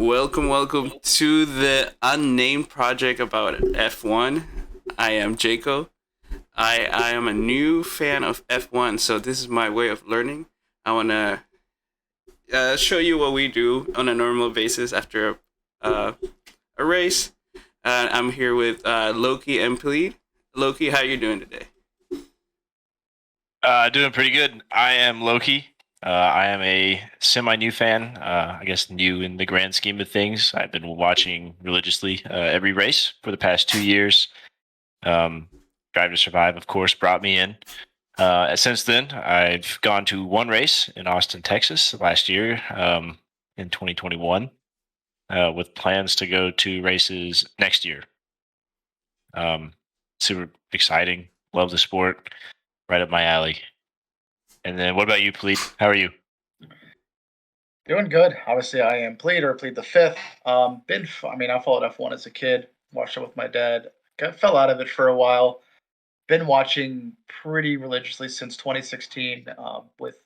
welcome to the unnamed project about F1. I am Jaco. I am a new fan of F1, so this is my way of learning. I want to show you what we do on a normal basis after a race. I'm here with Loki and Plead. Loki, how you doing today? Doing pretty good. I am Loki. I am a semi-new fan. I guess new in the grand scheme of things. I've been watching religiously every race for the past 2 years. Um, Drive to Survive, of course, brought me in. Since then, I've gone to one race in Austin, Texas last year in 2021 with plans to go to races next year. Super exciting. Love the sport. Right up my alley. And then what about you, Pleat? How are you? Doing good. Obviously, I am Plead the fifth. I followed F1 as a kid, watched it with my dad. Fell out of it for a while. Been watching pretty religiously since 2016 with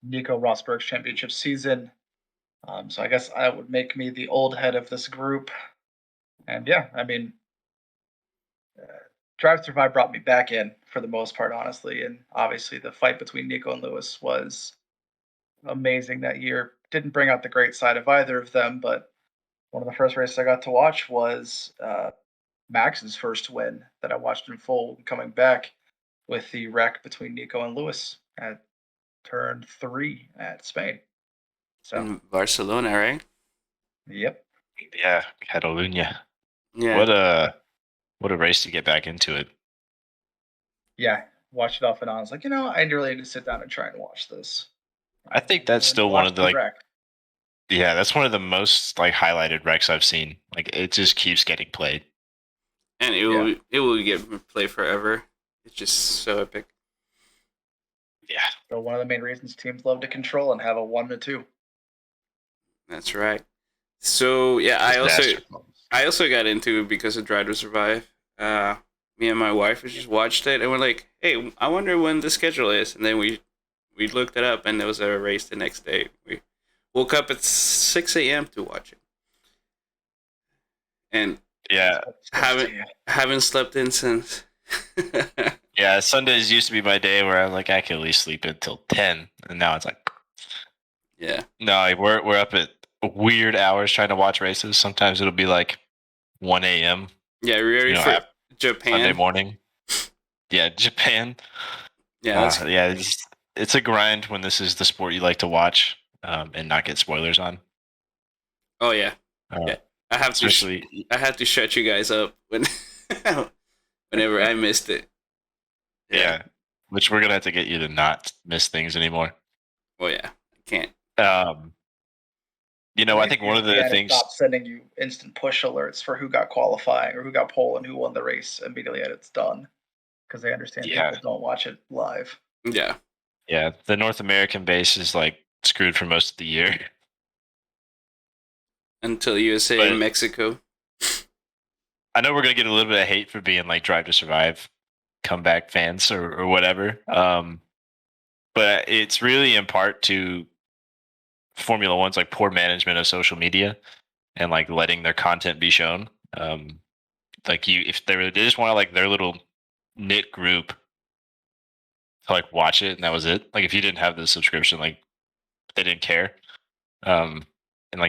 Nico Rosberg's championship season. So I guess I would make me the old head of this group. And yeah, Drive to Survive brought me back in for the most part, honestly. And obviously, the fight between Nico and Lewis was amazing that year. Didn't bring out the great side of either of them, but one of the first races I got to watch was Max's first win that I watched in full coming back with the wreck between Nico and Lewis at turn 3 at Spain. So In Barcelona, right? Yep. Yeah, Catalunya. Yeah. What a race to get back into it. Yeah, watched it off and on. I was like, I really need to sit down and try and watch this. I think that's still one of the yeah, that's one of the most highlighted wrecks I've seen. It just keeps getting played. And it will get played forever. It's just so epic. Yeah. So one of the main reasons teams love to control and have a 1-2. That's right. So yeah, I also got into it because of Drive to Survive. Me and my wife just watched it and we're like, hey, I wonder when the schedule is, and then we looked it up and there was a race the next day. We woke up at 6 a.m. to watch it, and yeah, haven't slept in since. Yeah, Sundays used to be my day where I could at least sleep until 10, and now it's yeah. No, we're up at weird hours trying to watch races. Sometimes it'll be 1 a.m. Yeah, we're ready for Japan Sunday morning. Yeah, Japan. Yeah, it's a grind when this is the sport you like to watch and not get spoilers on. Oh yeah, yeah. I have to shut you guys up whenever I missed it. Yeah, which we're gonna have to get you to not miss things anymore. Well, yeah, I can't. I think one of the things. Stop sending you instant push alerts for who got qualifying or who got pole and who won the race immediately after it's done, because they understand people don't watch it live. Yeah. Yeah, the North American base is screwed for most of the year. Until USA and Mexico. I know we're gonna get a little bit of hate for being Drive to Survive comeback fans or whatever. But it's really in part to Formula One's poor management of social media and letting their content be shown. If they just want their little knit group to watch it and that was it. If you didn't have the subscription, they didn't care. And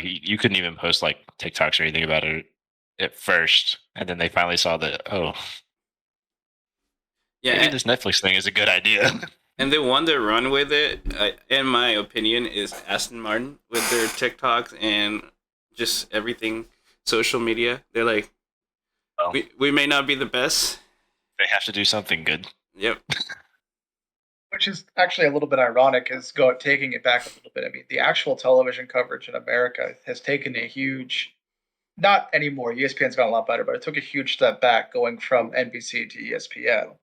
you couldn't even post TikToks or anything about it at first, and then they finally saw that maybe this Netflix thing is a good idea. And the one that run with it, in my opinion, is Aston Martin with their TikToks and just everything social media. They're we may not be the best. They have to do something good. Yep. Which is actually a little bit ironic, taking it back a little bit. I mean, the actual television coverage in America has taken a huge, not anymore, ESPN's gotten a lot better, but it took a huge step back going from NBC to ESPN.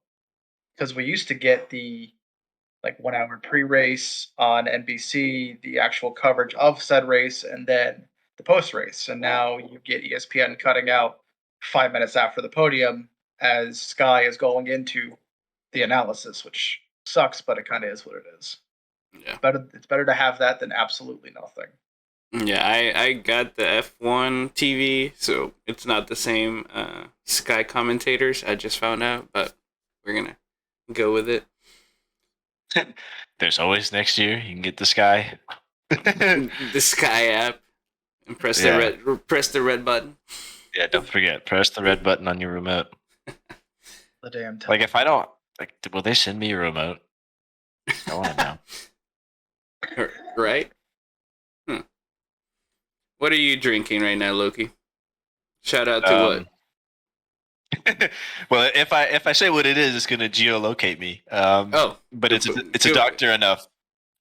Because we used to get the 1 hour pre-race on NBC, the actual coverage of said race, and then the post-race. And now you get ESPN cutting out 5 minutes after the podium as Sky is going into the analysis, which sucks, but it kind of is what it is. Yeah. It's better to have that than absolutely nothing. Yeah, I got the F1 TV, so it's not the same Sky commentators. I just found out, but we're gonna go with it. There's always next year. You can get the Sky. The Sky app and press the red button. Yeah, don't forget, press the red button on your remote. The damn time. Like, if I don't, like, will they send me a remote? I want to know. Right? What are you drinking right now, Loki? Shout out to what? Well, if I say what it is, it's going to geolocate me. But it's a doctor enough.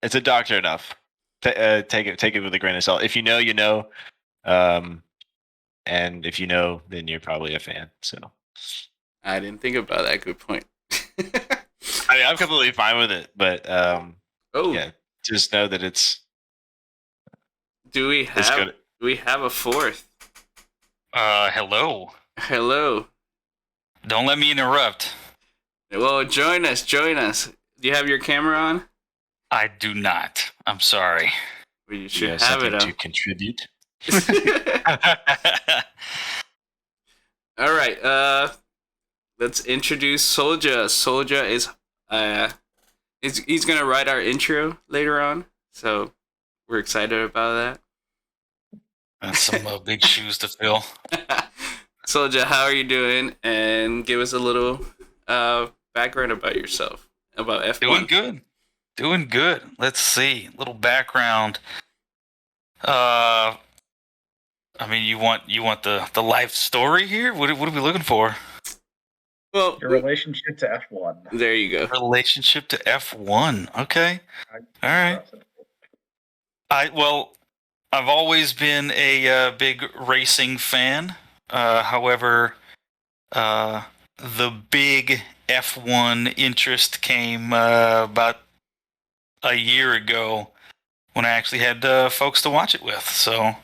It's a doctor enough. Take it with a grain of salt. If you know, you know. And if you know, then you're probably a fan. So I didn't think about that. Good point. I'm completely fine with it, but yeah, just know that it's. Do we have a fourth? Hello. Hello. Don't let me interrupt. Well, join us. Do you have your camera on? I do not. I'm sorry. Well, you should have it on. To contribute. All right. Let's introduce Soldier. Soldier is he's gonna write our intro later on, so we're excited about that. That's some big shoes to fill. Soldier, how are you doing? And give us a little background about yourself, about F1. Doing good. Let's see. Little background. I mean, you want the life story here? What are we looking for? Well, your relationship to F1. There you go. Relationship to F1. Okay. All right. I've always been a big racing fan. However, the big F1 interest came about a year ago when I actually had folks to watch it with. So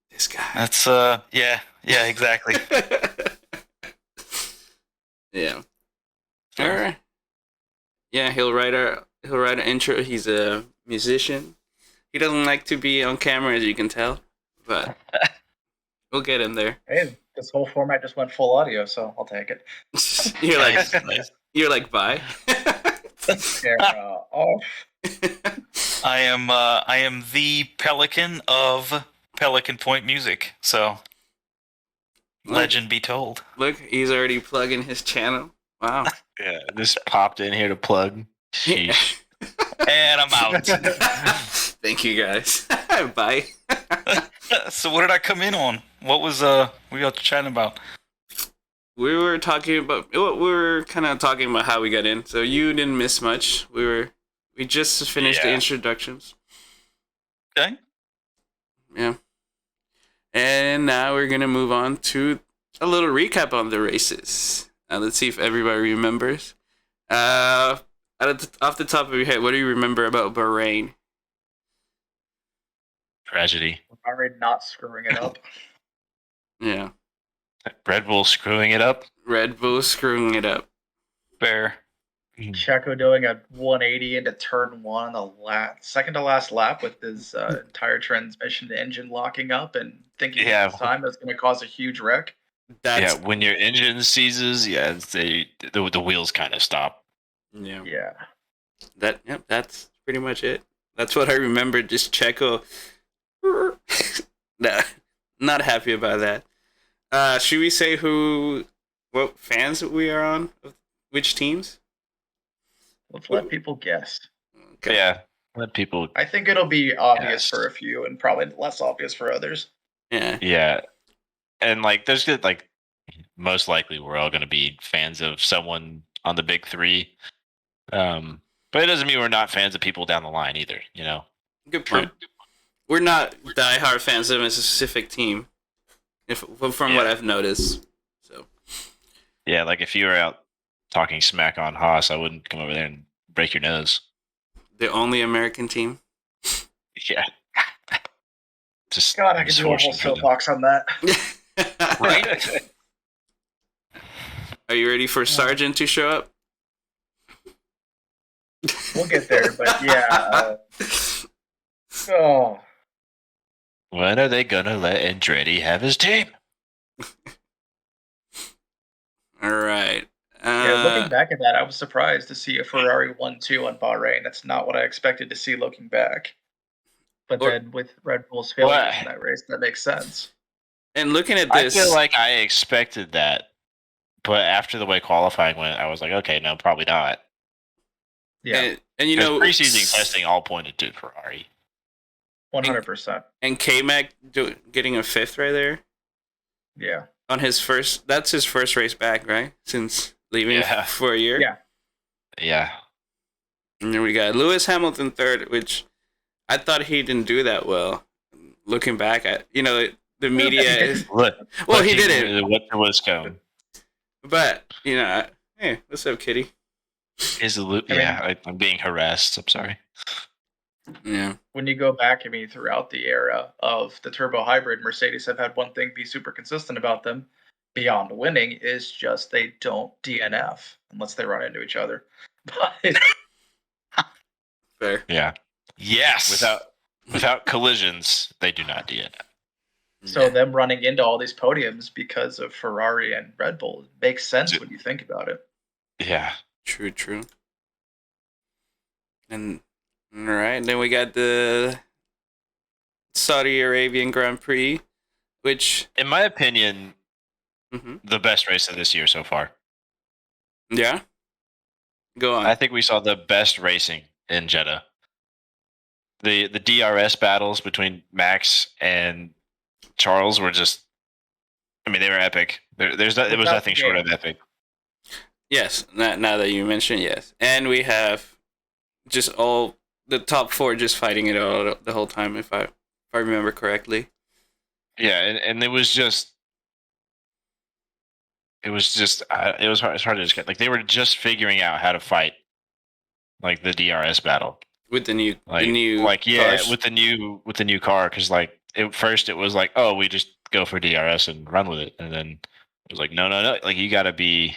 this guy. That's yeah, exactly. Yeah. All right. Yeah, he'll write an intro. He's a musician. He doesn't like to be on camera, as you can tell, but we'll get him there. Hey, this whole format just went full audio, so I'll take it. You're like, bye. Camera off. I am the Pelican of Pelican Point Music. So, legend be told. Look, he's already plugging his channel. Wow. Yeah, just popped in here to plug. Sheesh. And I'm out. Thank you, guys. Bye. So what did I come in on? What was we got chatting about? We were talking about kind of talking about how we got in. So you didn't miss much. We just finished the introductions. Okay. Yeah. And now we're gonna move on to a little recap on the races. Let's see if everybody remembers. Off the top of your head, what do you remember about Bahrain? Tragedy. Ferrari not screwing it up. Yeah. Red Bull screwing it up. Red Bull screwing it up. Fair. Checo doing a 180 into turn one, the second to last lap with his entire transmission engine locking up and thinking this time that's going to cause a huge wreck. When your engine seizes, the wheels kind of stop. Yeah. That's pretty much it. That's what I remember. Just Checo. Nah, not happy about that. Should we say what fans we are on? Which teams? Let's let people guess. Okay. Yeah, let people. I think it'll be obvious for a few and probably less obvious for others. Yeah. Yeah. And there's good, most likely we're all going to be fans of someone on the big three. But it doesn't mean we're not fans of people down the line either, Good point. We're not diehard fans of a specific team, from what I've noticed. So. Yeah, if you were out talking smack on Haas, I wouldn't come over there and break your nose. The only American team? Yeah. God, I could do a whole soapbox on that. Right? Are you ready for Sargent to show up? We'll get there, but yeah. When are they gonna let Andretti have his team? All right. Yeah, looking back at that, I was surprised to see a Ferrari 1-2 on Bahrain. That's not what I expected to see looking back. But Or- then with Red Bull's failures What? in that race, that makes sense. And looking at I this, feel like I expected that, but after the way qualifying went, I was like, okay, no, probably not. Yeah, and you Because know, preseason testing all pointed to Ferrari. 100%. and K-Mac getting a fifth right there Yeah. on his first. That's his first race back, right? Since leaving Yeah. for a year. Yeah. Yeah. And then we got Lewis Hamilton third, which I thought he didn't do that well. Looking back at the media is Look, well, he did it, What was coming? but hey, what's up, Kitty? Is I'm being harassed. I'm sorry. Yeah, When you go back, I mean, throughout the era of the turbo hybrid, Mercedes have had one thing be super consistent about them, beyond winning, is just they don't DNF unless they run into each other. But fair. Yeah. Yes. Without collisions, they do not DNF. so Yeah. them running into all these podiums because of Ferrari and Red Bull makes sense when you think about it. Yeah. True. And all right, then we got the Saudi Arabian Grand Prix, which In my opinion, mhm. the best race of this year so far. Yeah, go on. I think we saw the best racing in Jeddah. The DRS battles between Max and Charles were just, I mean, they were epic. It was nothing short of epic. Yes, now that you mention yes, and we have just all the top four just fighting it all the whole time, if I remember correctly. Yeah, and it was hard. It's hard to describe. Like they were just figuring out how to fight, like the DRS battle With the new cars. cars. with the new car, because like first it was like, oh, we just go for DRS and run with it, and then it was like no, like you got to be,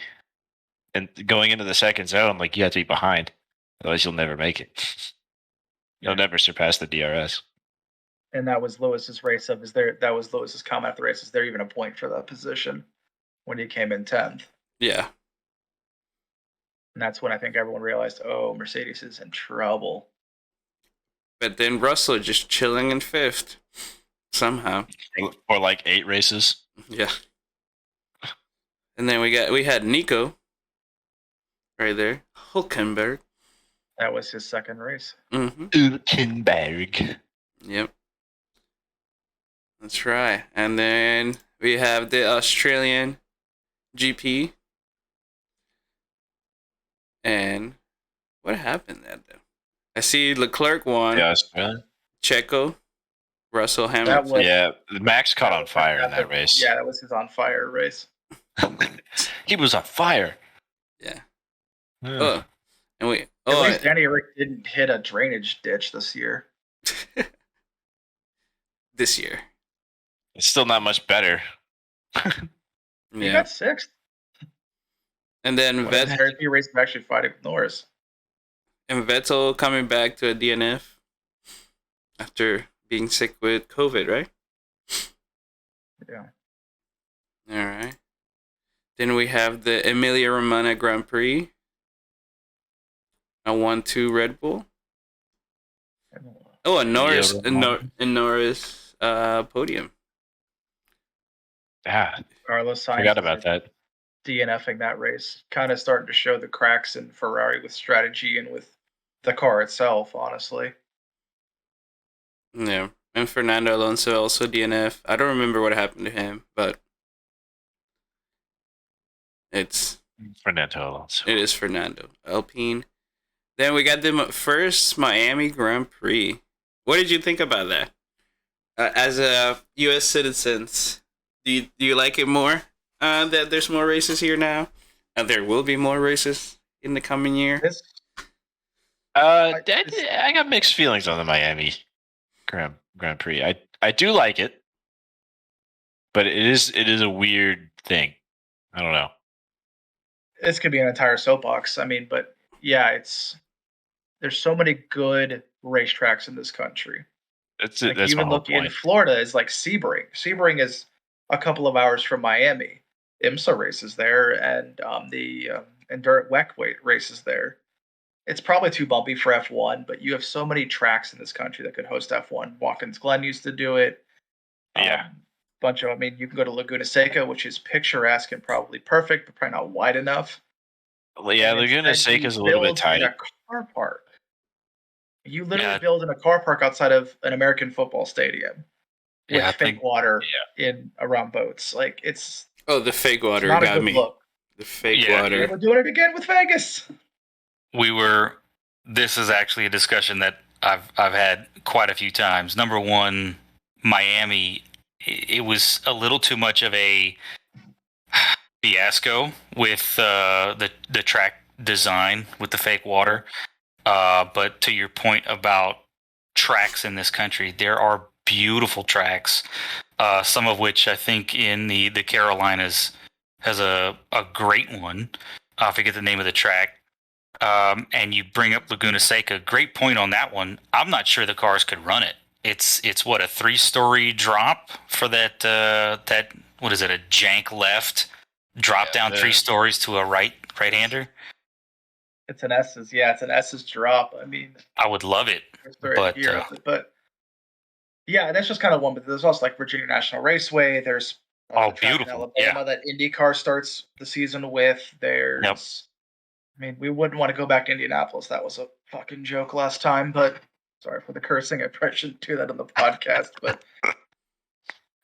and going into the second zone, like you have to be behind, otherwise you'll never make it. You'll never surpass the DRS. And that was Lewis's race of that was Lewis's comment after the race. Is there even a point for that position when he came in 10th? Yeah, And that's when I think everyone realized, oh, Mercedes is in trouble. but then Russell just chilling in fifth somehow. For like 8 races. Yeah, and then we had Nico right there, Hulkenberg. That was his second race. Mm-hmm. Hulkenberg. Yep. That's right. And then we have the Australian GP. And what happened there, though? I see Leclerc won. Yeah, Australia. Checo, Russell That Hamilton. was Yeah, Max caught on fire in that race. Yeah, that was his on fire race. He was on fire. Yeah. Yeah. Oh, and we. At Oh, least Danny Rick didn't hit a drainage ditch this year. this year. It's still not much better. He Yeah. got 6th. And then One of the very few races actually fighting with Norris. Vettel coming back to a DNF after being sick with COVID, right? Yeah. All right. Then we have the Emilia Romana Grand Prix. A 1-2 Red Bull. Oh, a Norris, Norris podium. Yeah, Carlos Sainz forgot about that. DNFing that race, kind of starting to show the cracks in Ferrari with strategy and with the car itself, honestly. Yeah. And Fernando Alonso also DNF. I don't remember what happened to him, but it's Fernando Alonso. it is Fernando Alpine. Then we got the first Miami Grand Prix. What did you think about that? As a U.S. citizens, do you like it more? That there's more races here now, and there will be more races in the coming year. This I got mixed feelings on the Miami Grand Prix. I do like it, but it is a weird thing. I don't know. this could be an entire soapbox. I mean, but yeah, there's so many good racetracks in this country. That's Like that's my even whole look in point. Florida is like Sebring. Sebring is a couple of hours from Miami. IMSA races there, and the Endurance WEC races there. It's probably too bumpy for F1, but you have so many tracks in this country that could host F1. Watkins Glen used to do it. Yeah. Bunch of, I mean, you can go to Laguna Seca, which is picturesque and probably perfect, but probably not wide enough. Well, yeah, And Laguna instead Seca you is a little bit build in tight. a car park. You literally Yeah. build in a car park outside of an American football stadium with Yeah, I fake think water in around boats. Like it's Oh, the fake it's water not a got good me. look. The fake Yeah. And water. we're doing it again with Vegas. This is actually a discussion that I've had quite a few times. Number one, Miami, it was a little too much of a fiasco with the track design with the fake water. But to your point about tracks in this country, there are beautiful tracks. Some of which I think in the Carolinas has a great one. I forget the name of the track. And you bring up Laguna Seca. Great point on that one. I'm not sure the cars could run it. It's what, a 3-story drop for that that what is it, a jank left drop down 3 stories to a right-hander. It's an S's, yeah, it's an S's drop. I mean, I would love it, but yeah, that's just kind of one. But there's also like Virginia National Raceway. There's the track in beautiful, Alabama that IndyCar starts the season with. There's, I mean, we wouldn't want to go back to Indianapolis. That was a fucking joke last time. But sorry for the cursing. I probably shouldn't do that on the podcast. But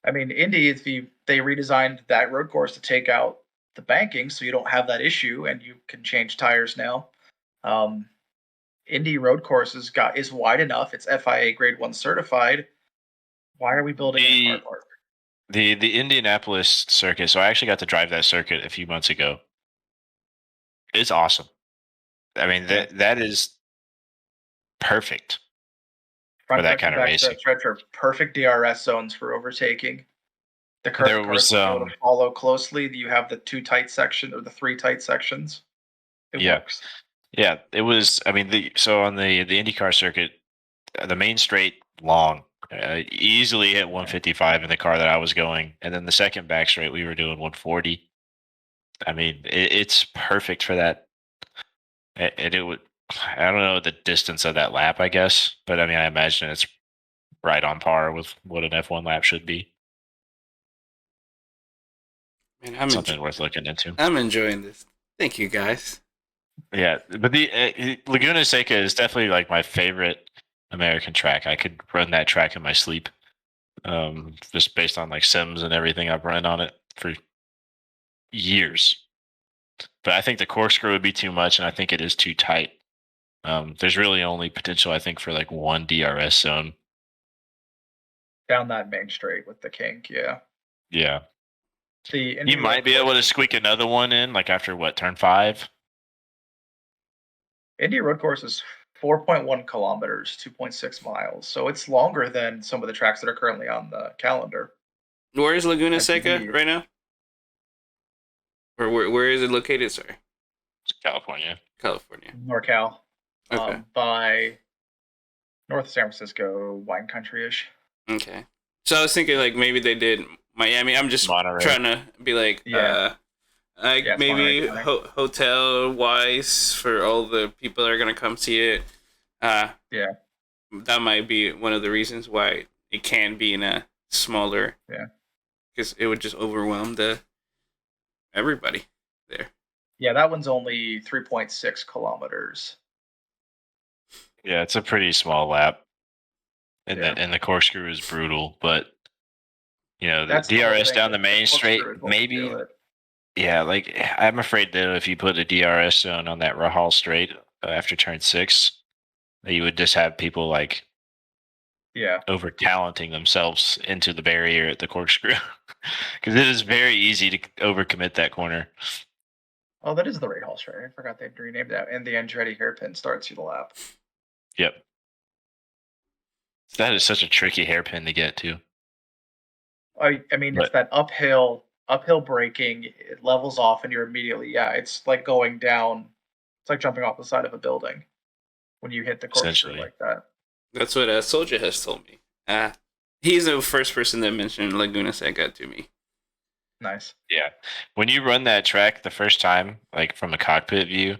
I mean, Indy, they redesigned that road course to take out the banking, so you don't have that issue, and you can change tires now. Indy road course is wide enough. It's FIA Grade 1 certified. Why are we building a car park? The Indianapolis circuit. So I actually got to drive that circuit a few months ago. It's awesome. I mean, that is perfect for that kind of racing. Stretch are perfect DRS zones for overtaking. The current cars are able to follow closely. You have the 2 tight sections or the 3 tight sections. It works. Yeah, it was. I mean, so on the IndyCar circuit, the main straight long, easily hit 155 in the car that I was going, and then the second back straight we were doing 140. I mean, it's perfect for that. And it would. I don't know the distance of that lap, I guess, but I mean, I imagine it's right on par with what an F1 lap should be. Man, something worth looking into. I'm enjoying this. Thank you, guys. Yeah, but the Laguna Seca is definitely like my favorite American track. I could run that track in my sleep, just based on like sims and everything I've run on it for years. But I think the corkscrew would be too much, and I think it is too tight. There's really only potential, I think, for like one DRS zone down that main straight with the kink. Yeah. Yeah. You might be able to squeak another one in, like after what, turn 5? Indy road course is 4.1 kilometers, 2.6 miles. So it's longer than some of the tracks that are currently on the calendar. Where is Laguna Seca right now? Or where is it located? Sorry. California. NorCal. Okay. By North San Francisco, wine country-ish. Okay. So I was thinking like maybe they did Miami. I'm just trying to be like, maybe hotel wise for all the people that are gonna come see it. That might be one of the reasons why it can be in a smaller. Yeah. Because it would just overwhelm everybody there. Yeah, that one's only 3.6 kilometers. Yeah, it's a pretty small lap. And the corkscrew is brutal, but you know, the DRS down the main straight, maybe. Yeah, like I'm afraid that if you put a DRS zone on that Rahal straight after turn 6, that you would just have people like over talenting themselves into the barrier at the corkscrew. Because it is very easy to overcommit that corner. Oh, that is the Rahal straight. I forgot they'd renamed that. And the Andretti hairpin starts you the lap. Yep. That is such a tricky hairpin to get to. I mean, it's that uphill braking. It levels off, and you're immediately it's like going down. It's like jumping off the side of a building when you hit the corkscrew like that. That's what Soldier has told me. He's the first person that mentioned Laguna Seca to me. Nice. Yeah. When you run that track the first time, like from a cockpit view,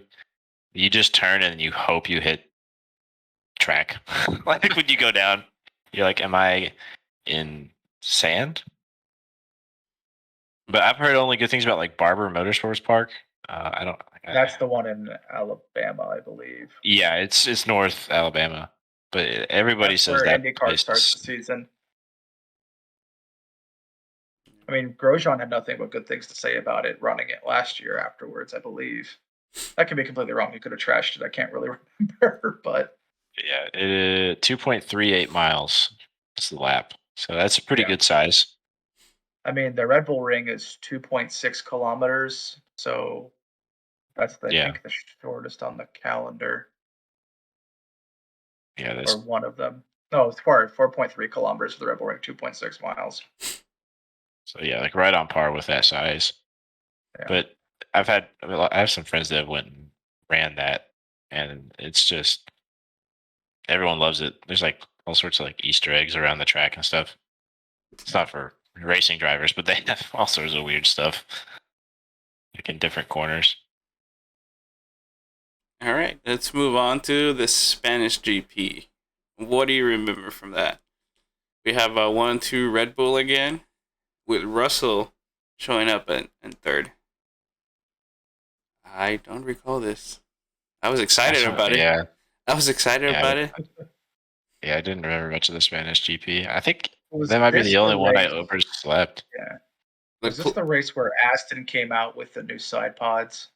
you just turn and you hope you hit track. Like when you go down, you're like, am I in sand? But I've heard only good things about like Barber Motorsports Park. I don't. That's the one in Alabama, I believe. Yeah, it's North Alabama, but everybody That's says where that IndyCar place starts the is. season. I mean, Grosjean had nothing but good things to say about it running it last year afterwards, I believe. I could be completely wrong. He could have trashed it. I can't really remember, but Yeah, 2.38 miles is the lap, so that's a pretty Yeah. good size. I mean, the Red Bull Ring is 2.6 kilometers, so that's I Yeah. think the shortest on the calendar, Yeah, or that's one of them. No, it's 4.3 kilometers for the Red Bull Ring, 2.6 miles. so yeah, like right on par with that size. Yeah. But I have some friends that went and ran that, and it's just everyone loves it. There's like all sorts of like Easter eggs around the track and stuff. It's not for racing drivers, but they have all sorts of weird stuff, like in different corners. All right, let's move on to the Spanish GP. What do you remember from that? We have a 1-2 Red Bull again, with Russell showing up in third. I don't recall this. I was excited about it. Yeah, I was excited Yeah, about it. yeah, I didn't remember much of the Spanish GP. I think Was that might be this the only one I race- overslept. Yeah. The Was this the race where Aston came out with the new side pods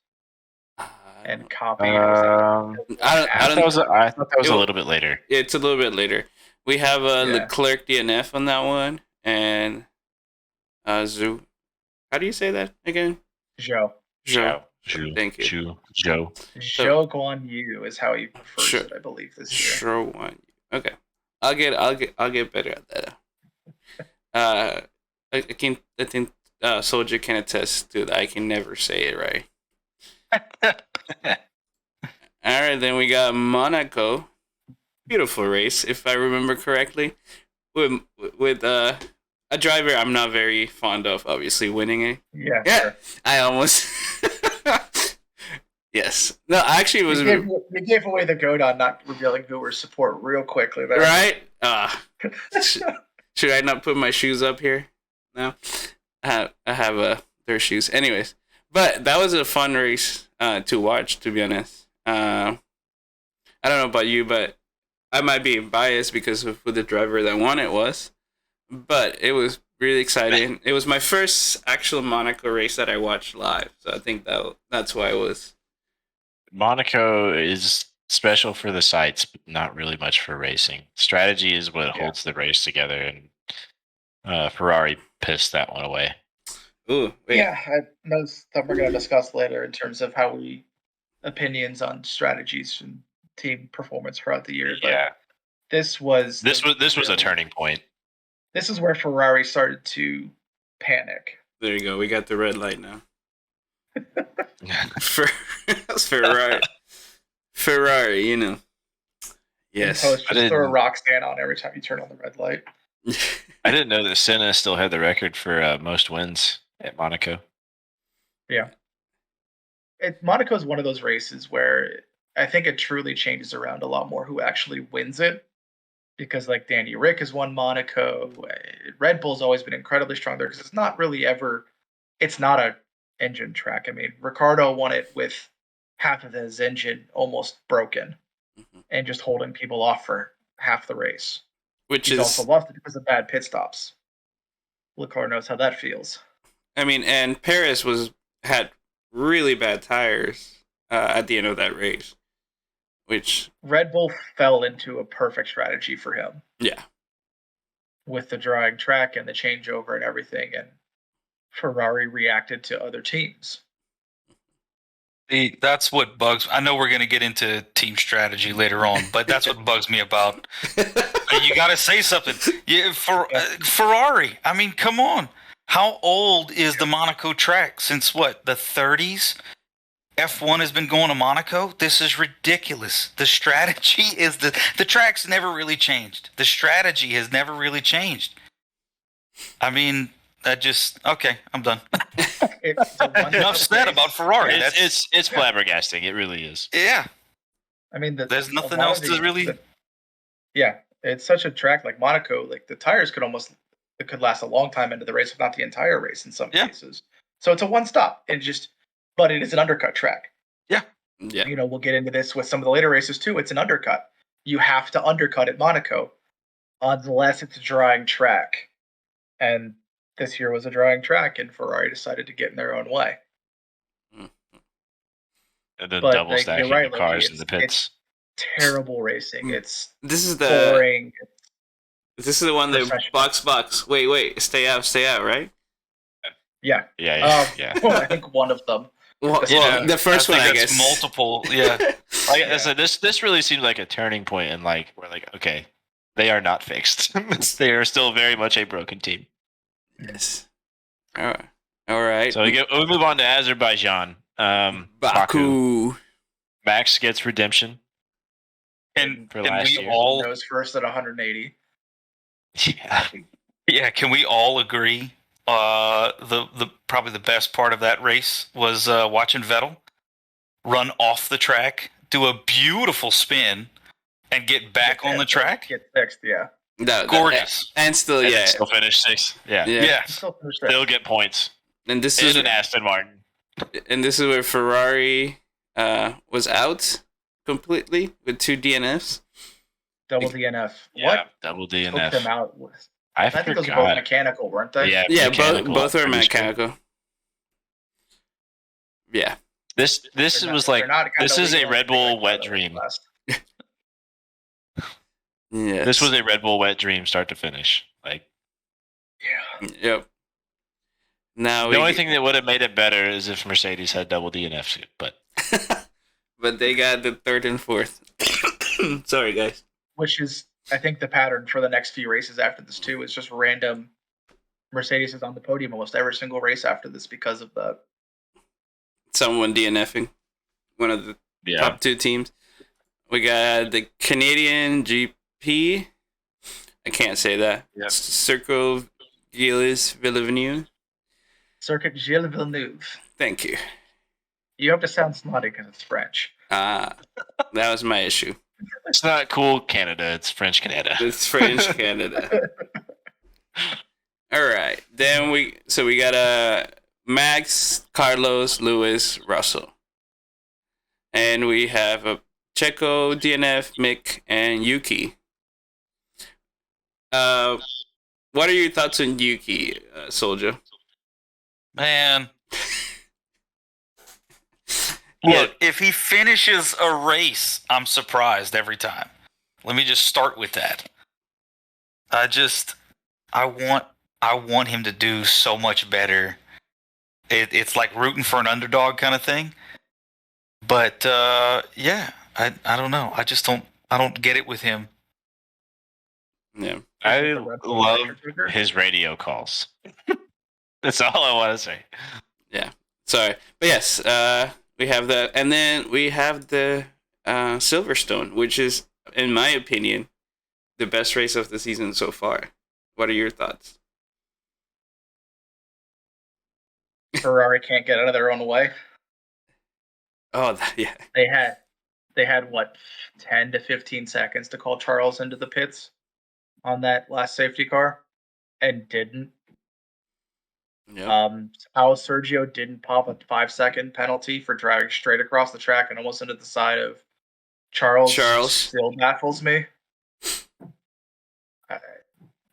and copied? I thought that was a little bit later. It's a little bit later. We have Leclerc DNF on that one, and Zhu. How do you say that again? Zhou. Zhou. Thank you. Zhou. Zhou Guan Yu is how he prefers Sure. it, I believe, this year. Sure one. Okay. I'll get better at that. I think Soldier can attest to that. I can never say it right. All right, then we got Monaco. Beautiful race, if I remember correctly, with a driver I'm not very fond of, obviously winning it. Yeah. Sure. I almost. Yes. No, actually, it was. We gave away the goat on not revealing who we're support real quickly there. Right? Should I not put my shoes up here? No. I have their shoes. Anyways, but that was a fun race to watch, to be honest. I don't know about you, but I might be biased because of who the driver that won it was. But it was really exciting. It was my first actual Monaco race that I watched live, so I think that's why it was. Monaco is special for the sights, but not really much for racing. Strategy is what holds the race together, and Ferrari pissed that one away. Ooh, wait. Yeah, I know stuff we're going to discuss later in terms of how we opinions on strategies and team performance throughout the year. But Yeah, this was a turning point. This is where Ferrari started to panic. There you go. We got the red light now. Ferrari. Ferrari, you know. Yes. Just throw a rock stand on every time you turn on the red light. I didn't know that Senna still had the record for most wins at Monaco. Yeah. Monaco is one of those races where I think it truly changes around a lot more who actually wins it. Because like Danny Rick has won Monaco. Red Bull's always been incredibly strong there because it's not really ever, it's not a engine track. I mean, Ricciardo won it with half of his engine almost broken and just holding people off for half the race. He's also lost it because of bad pit stops. Leclerc knows how that feels. I mean, and Perez had really bad tires at the end of that race, which Red Bull fell into a perfect strategy for him. Yeah, with the drying track and the changeover and everything, and Ferrari reacted to other teams. That's what bugs. I know we're going to get into team strategy later on, but that's what bugs me about. You got to say something. Ferrari. I mean, come on. How old is the Monaco track? Since what, the 30s? F1 has been going to Monaco. This is ridiculous. The strategy is the track's never really changed. The strategy has never really changed. I mean, okay. I'm done. Enough said about Ferrari. It's flabbergasting. It really is. Yeah. I mean, there's nothing else to really. Yeah, it's such a track like Monaco. Like the tires could last a long time into the race, if not the entire race in some cases. So it's a one stop. But it is an undercut track. Yeah. Yeah. You know, we'll get into this with some of the later races too. It's an undercut. You have to undercut at Monaco unless it's a drying track. And this year was a drying track, and Ferrari decided to get in their own way. And then double stacking the cars in the pits. It's terrible racing. It's this is boring. This is the one that box. Wait, stay out, right? Yeah. Yeah. Well, I think one of them. Well, the first one, I guess. Multiple, yeah. Like I said, this really seemed like a turning point, and like we're like, okay, they are not fixed. They are still very much a broken team. Yes. All right. So we move on to Azerbaijan. Baku. Max gets redemption. And for can last we year. all goes first at 180? Yeah. Can we all agree? The probably the best part of that race was watching Vettel run off the track, do a beautiful spin, and get back on the track. Get fixed, yeah. Gorgeous. And still, Still finish 6th. Yeah. Still get points. And this is is an Aston Martin. And this is where Ferrari was out completely with 2 DNFs. Double DNF. Yeah, What? double Took DNF. them out. I think those were both mechanical, weren't they? Yeah, both were mechanical. Yeah. This is a Red Bull wet dream. Yeah. This was a Red Bull wet dream, start to finish. Like, yeah. Yep. Now the only thing that would have made it better is if Mercedes had double DNF, but they got the 3rd and 4th. Sorry, guys. Which is, I think, the pattern for the next few races after this too. Is just random. Mercedes is on the podium almost every single race after this because of the someone DNFing. One of the top 2 teams. We got the Canadian GP. I can't say that. Yep. Circle Gilles Villeneuve. Circuit Gilles Villeneuve. Thank you. You have to sound snotty because it's French. That was my issue. It's not cool Canada. It's French Canada. It's French Canada. All right. Then we got Max, Carlos, Lewis, Russell. And we have a Checo, DNF, Mick, and Yuki. What are your thoughts on Yuki, Soldier? Man. Look, if he finishes a race, I'm surprised every time. Let me just start with that. I want him to do so much better. It's like rooting for an underdog kind of thing. But yeah, I don't know. I don't get it with him. Yeah. I love his radio calls. That's all I want to say. Yeah. Sorry. But yes, we have that. And then we have the Silverstone, which is, in my opinion, the best race of the season so far. What are your thoughts? Ferrari can't get out of their own way. Oh, yeah. They had what, 10 to 15 seconds to call Charles into the pits on that last safety car, and didn't. Yeah. How Sergio didn't pop a 5-second penalty for driving straight across the track and almost into the side of Charles still baffles me.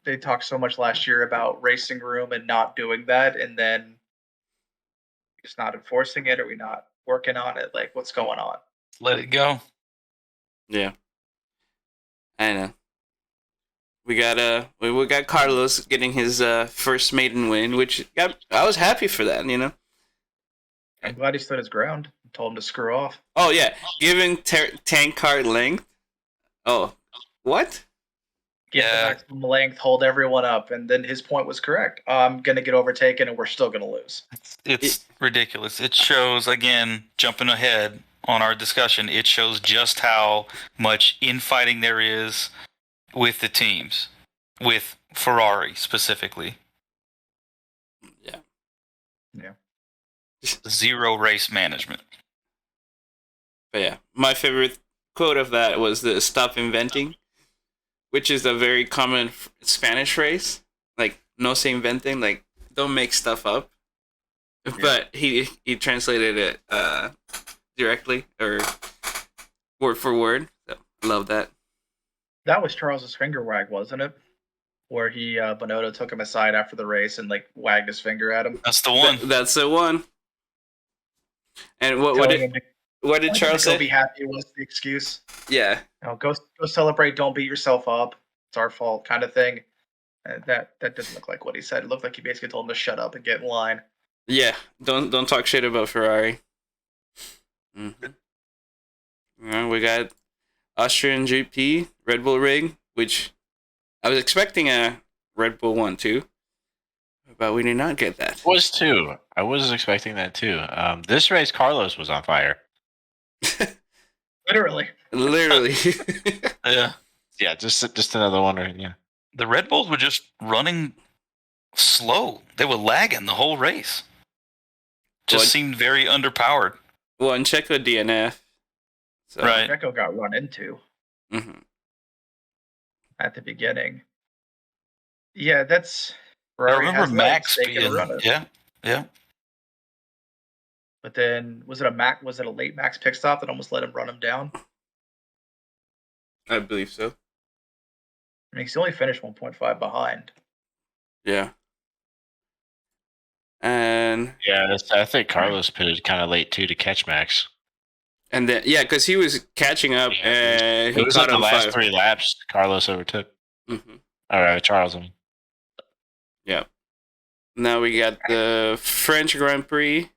They talked so much last year about racing room and not doing that, and then just not enforcing it. Are we not working on it? Like, what's going on? Let it go. Yeah. I know. We got Carlos getting his first maiden win, which I was happy for that, you know. I'm glad he stood his ground and told him to screw off. Oh yeah, giving tank car length. Oh, what? get the Yeah. maximum length, hold everyone up, and then his point was correct. I'm gonna get overtaken, and we're still gonna lose. It's ridiculous. It shows, again, jumping ahead on our discussion, it shows just how much infighting there is with the teams, with Ferrari specifically. Yeah. Yeah. Zero race management. But yeah, my favorite quote of that was the "Stop inventing," which is a very common Spanish phrase. Like, no se inventen, like, don't make stuff up. Yeah. But he translated it directly, or word for word. So, love that. That was Charles's finger wag, wasn't it? Where he Bonotto took him aside after the race and like wagged his finger at him. That's the one. That's the one. And what did Charles say? Go be happy was the excuse. Yeah. Go celebrate. Don't beat yourself up. It's our fault, kind of thing. That didn't look like what he said. It looked like he basically told him to shut up and get in line. Yeah. Don't talk shit about Ferrari. Mm-hmm. We got Austrian GP, Red Bull rig, which I was expecting a Red Bull one too, but we did not get that. Was too. I was expecting that too. This race, Carlos was on fire. Literally. Yeah. Yeah, just another one. Yeah. The Red Bulls were just running slow. They were lagging the whole race. Just seemed very underpowered. Well, and Checo DNF. So. Right. Checo got run into at the beginning. Yeah, that's. Ferrari, I remember Max being yeah. But then was it a late Max pit stop that almost let him run him down? I believe so. I mean, he's only finished 1.5 behind. Yeah. And yeah, I think Carlos pitted kind of late too to catch Max. And then because he was catching up, and it was like the last 3 laps Carlos overtook. All right, Charles. Yeah. Now we got the French Grand Prix,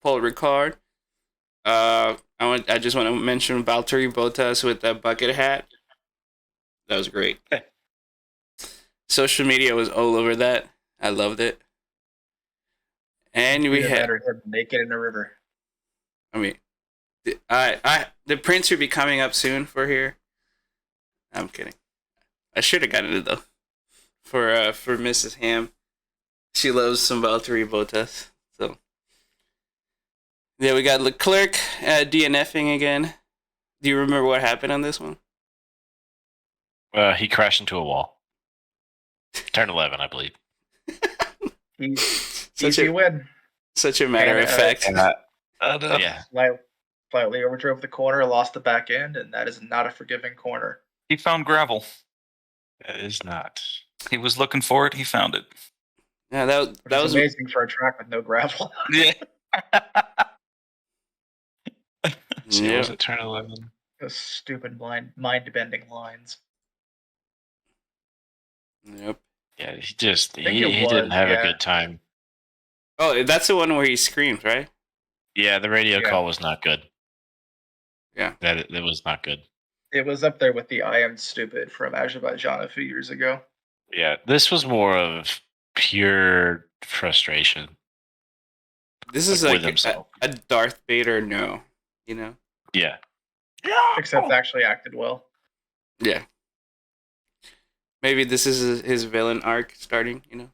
Paul Ricard. I just want to mention Valtteri Bottas with that bucket hat. That was great. Social media was all over that. I loved it. And we had naked in a river. I mean, the Prince should be coming up soon for here. I'm kidding. I should have gotten it though. For Mrs. Ham, she loves some Valtteri Bottas. So yeah, we got Leclerc DNFing again. Do you remember what happened on this one? He crashed into a wall. Turn 11, I believe. Easy win. Such a matter of fact. Yeah. Slightly overdrove the corner, lost the back end, and that is not a forgiving corner. He found gravel. That is not. He was looking for it. He found it. Yeah, that was amazing for a track with no gravel. Yeah. See, was it turn 11? Those stupid mind-bending lines. Yep. Yeah, he didn't have a good time. Oh, that's the one where he screamed, right? Yeah, the radio call was not good. Yeah. It was not good. It was up there with the I am stupid from Azerbaijan a few years ago. Yeah, this was more of pure frustration. This is like a Darth Vader no, you know? Yeah. Except actually acted well. Yeah. Maybe this is his villain arc starting, you know?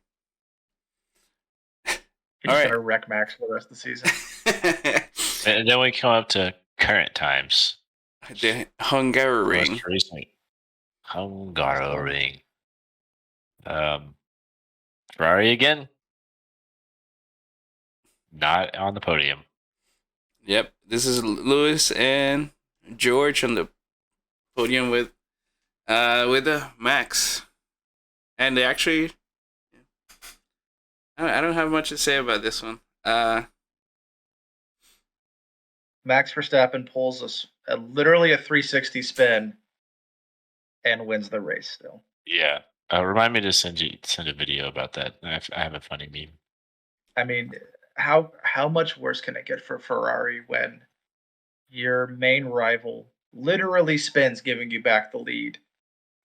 He's going to wreck Max for the rest of the season. And then we come up to current times. The Hungaroring. Hungaroring. Ferrari again? Not on the podium. Yep. This is Lewis and George on the podium with Max. And they actually... I don't have much to say about this one. Max Verstappen pulls literally a 360 spin and wins the race still. Yeah. Remind me to send a video about that. I have a funny meme. I mean, how much worse can it get for Ferrari when your main rival literally spins, giving you back the lead,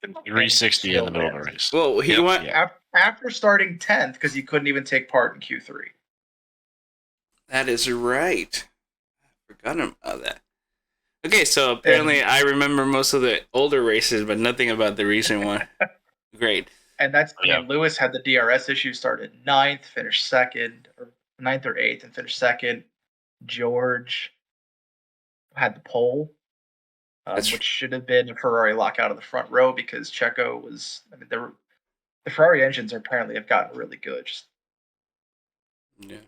360 in the middle of the race. Well, he Yep. went. Yeah. After starting 10th because he couldn't even take part in Q3. That is right. I forgot about that. Okay, so apparently I remember most of the older races, but nothing about the recent one. Great. And that's Yeah. Lewis had the DRS issue, started 9th, finished 2nd, or 9th or 8th, and finished 2nd. George had the pole, which should have been a Ferrari lockout of the front row because Checo was. I mean, the Ferrari engines apparently have gotten really good. Yeah,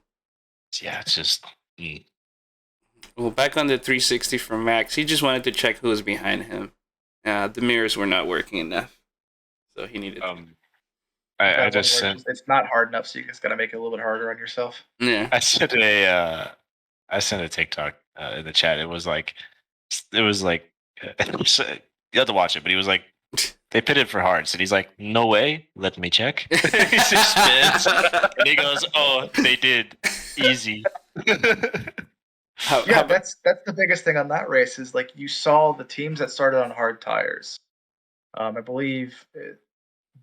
it's just. Well, back on the 360 for Max, he just wanted to check who was behind him. The mirrors were not working enough, so he needed. I just sent. It's not hard enough, so you just got to make it a little bit harder on yourself. Yeah. I sent a TikTok in the chat. It was like you have to watch it, but he was like, they pitted for hards, and he's like, no way, let me check. He just spins, and he goes, oh, they did, easy. That's the biggest thing on that race is like you saw the teams that started on hard tires. I believe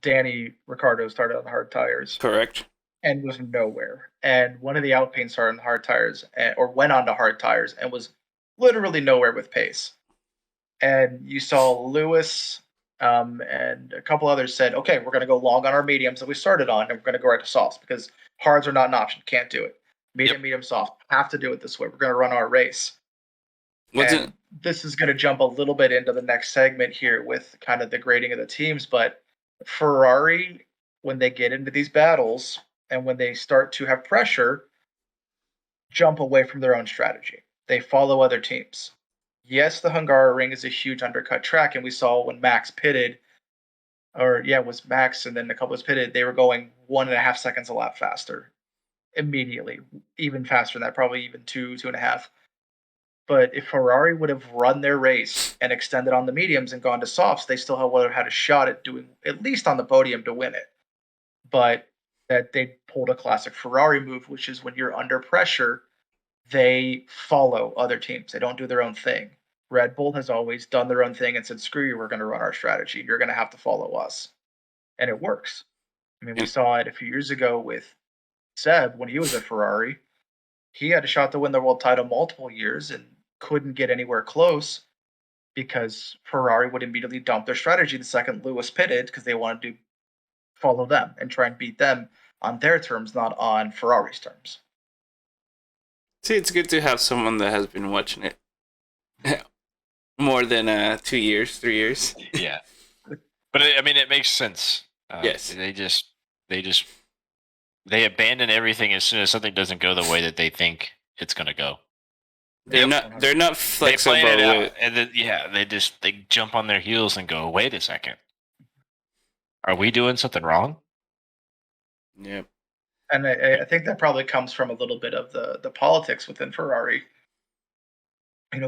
Danny Ricciardo started on hard tires. Correct. And was nowhere. And one of the Alpine started on hard tires, or went on to hard tires, and was literally nowhere with pace. And you saw Lewis and a couple others said, okay, we're going to go long on our mediums that we started on, and we're going to go right to softs because hards are not an option. Can't do it. Medium, soft. Have to do it this way. We're going to run our race. This is going to jump a little bit into the next segment here with kind of the grading of the teams, but Ferrari, when they get into these battles and when they start to have pressure, jump away from their own strategy. They follow other teams. Yes, the Hungaroring is a huge undercut track, and we saw when Max pitted, it was Max and then a couple was pitted, they were going 1.5 seconds a lap faster immediately, even faster than that, probably even 2.5. But if Ferrari would have run their race and extended on the mediums and gone to softs, they still would have had a shot at doing at least on the podium to win it. But that they pulled a classic Ferrari move, which is when you're under pressure, they follow other teams. They don't do their own thing. Red Bull has always done their own thing and said, screw you, we're going to run our strategy. You're going to have to follow us. And it works. I mean, we saw it a few years ago with Seb when he was at Ferrari. He had a shot to win the world title multiple years and couldn't get anywhere close because Ferrari would immediately dump their strategy the second Lewis pitted because they wanted to follow them and try and beat them on their terms, not on Ferrari's terms. See, it's good to have someone that has been watching it more than 2 years, 3 years. Yeah, but I mean, it makes sense. Yes, they abandon everything as soon as something doesn't go the way that they think it's going to go. They're not flexible. They plan it out, and then they jump on their heels and go, wait a second, are we doing something wrong? Yep. And I think that probably comes from a little bit of the politics within Ferrari.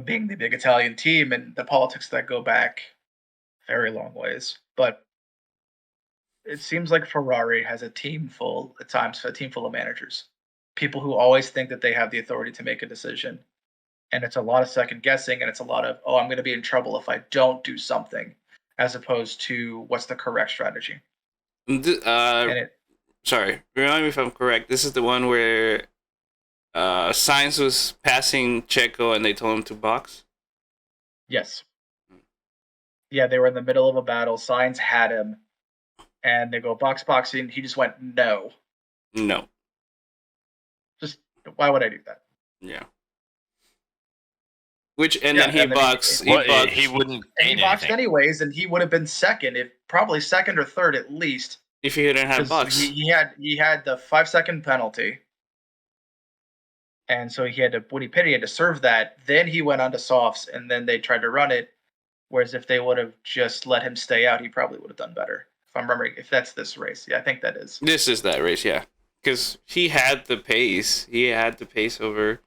Being the big Italian team and the politics that go back very long ways. But it seems like Ferrari has a team full of managers. People who always think that they have the authority to make a decision. And it's a lot of second guessing, and it's a lot of, I'm going to be in trouble if I don't do something, as opposed to what's the correct strategy. Sorry, remind me if I'm correct. This is the one where Sainz was passing Checo and they told him to box? Yes. Yeah, they were in the middle of a battle. Sainz had him, and they go boxing. He just went, no. No. Just, why would I do that? Yeah. Then he boxed. He wouldn't. And he boxed anyways, and he would have been second, probably second or third at least. If he didn't have box. He had the 5-second penalty. And so when he pitted, he had to serve that. Then he went on to softs, and then they tried to run it. Whereas if they would have just let him stay out, he probably would have done better. If I'm remembering, if that's this race. Yeah, I think that is. This is that race, yeah. Because he had the pace. He had the pace over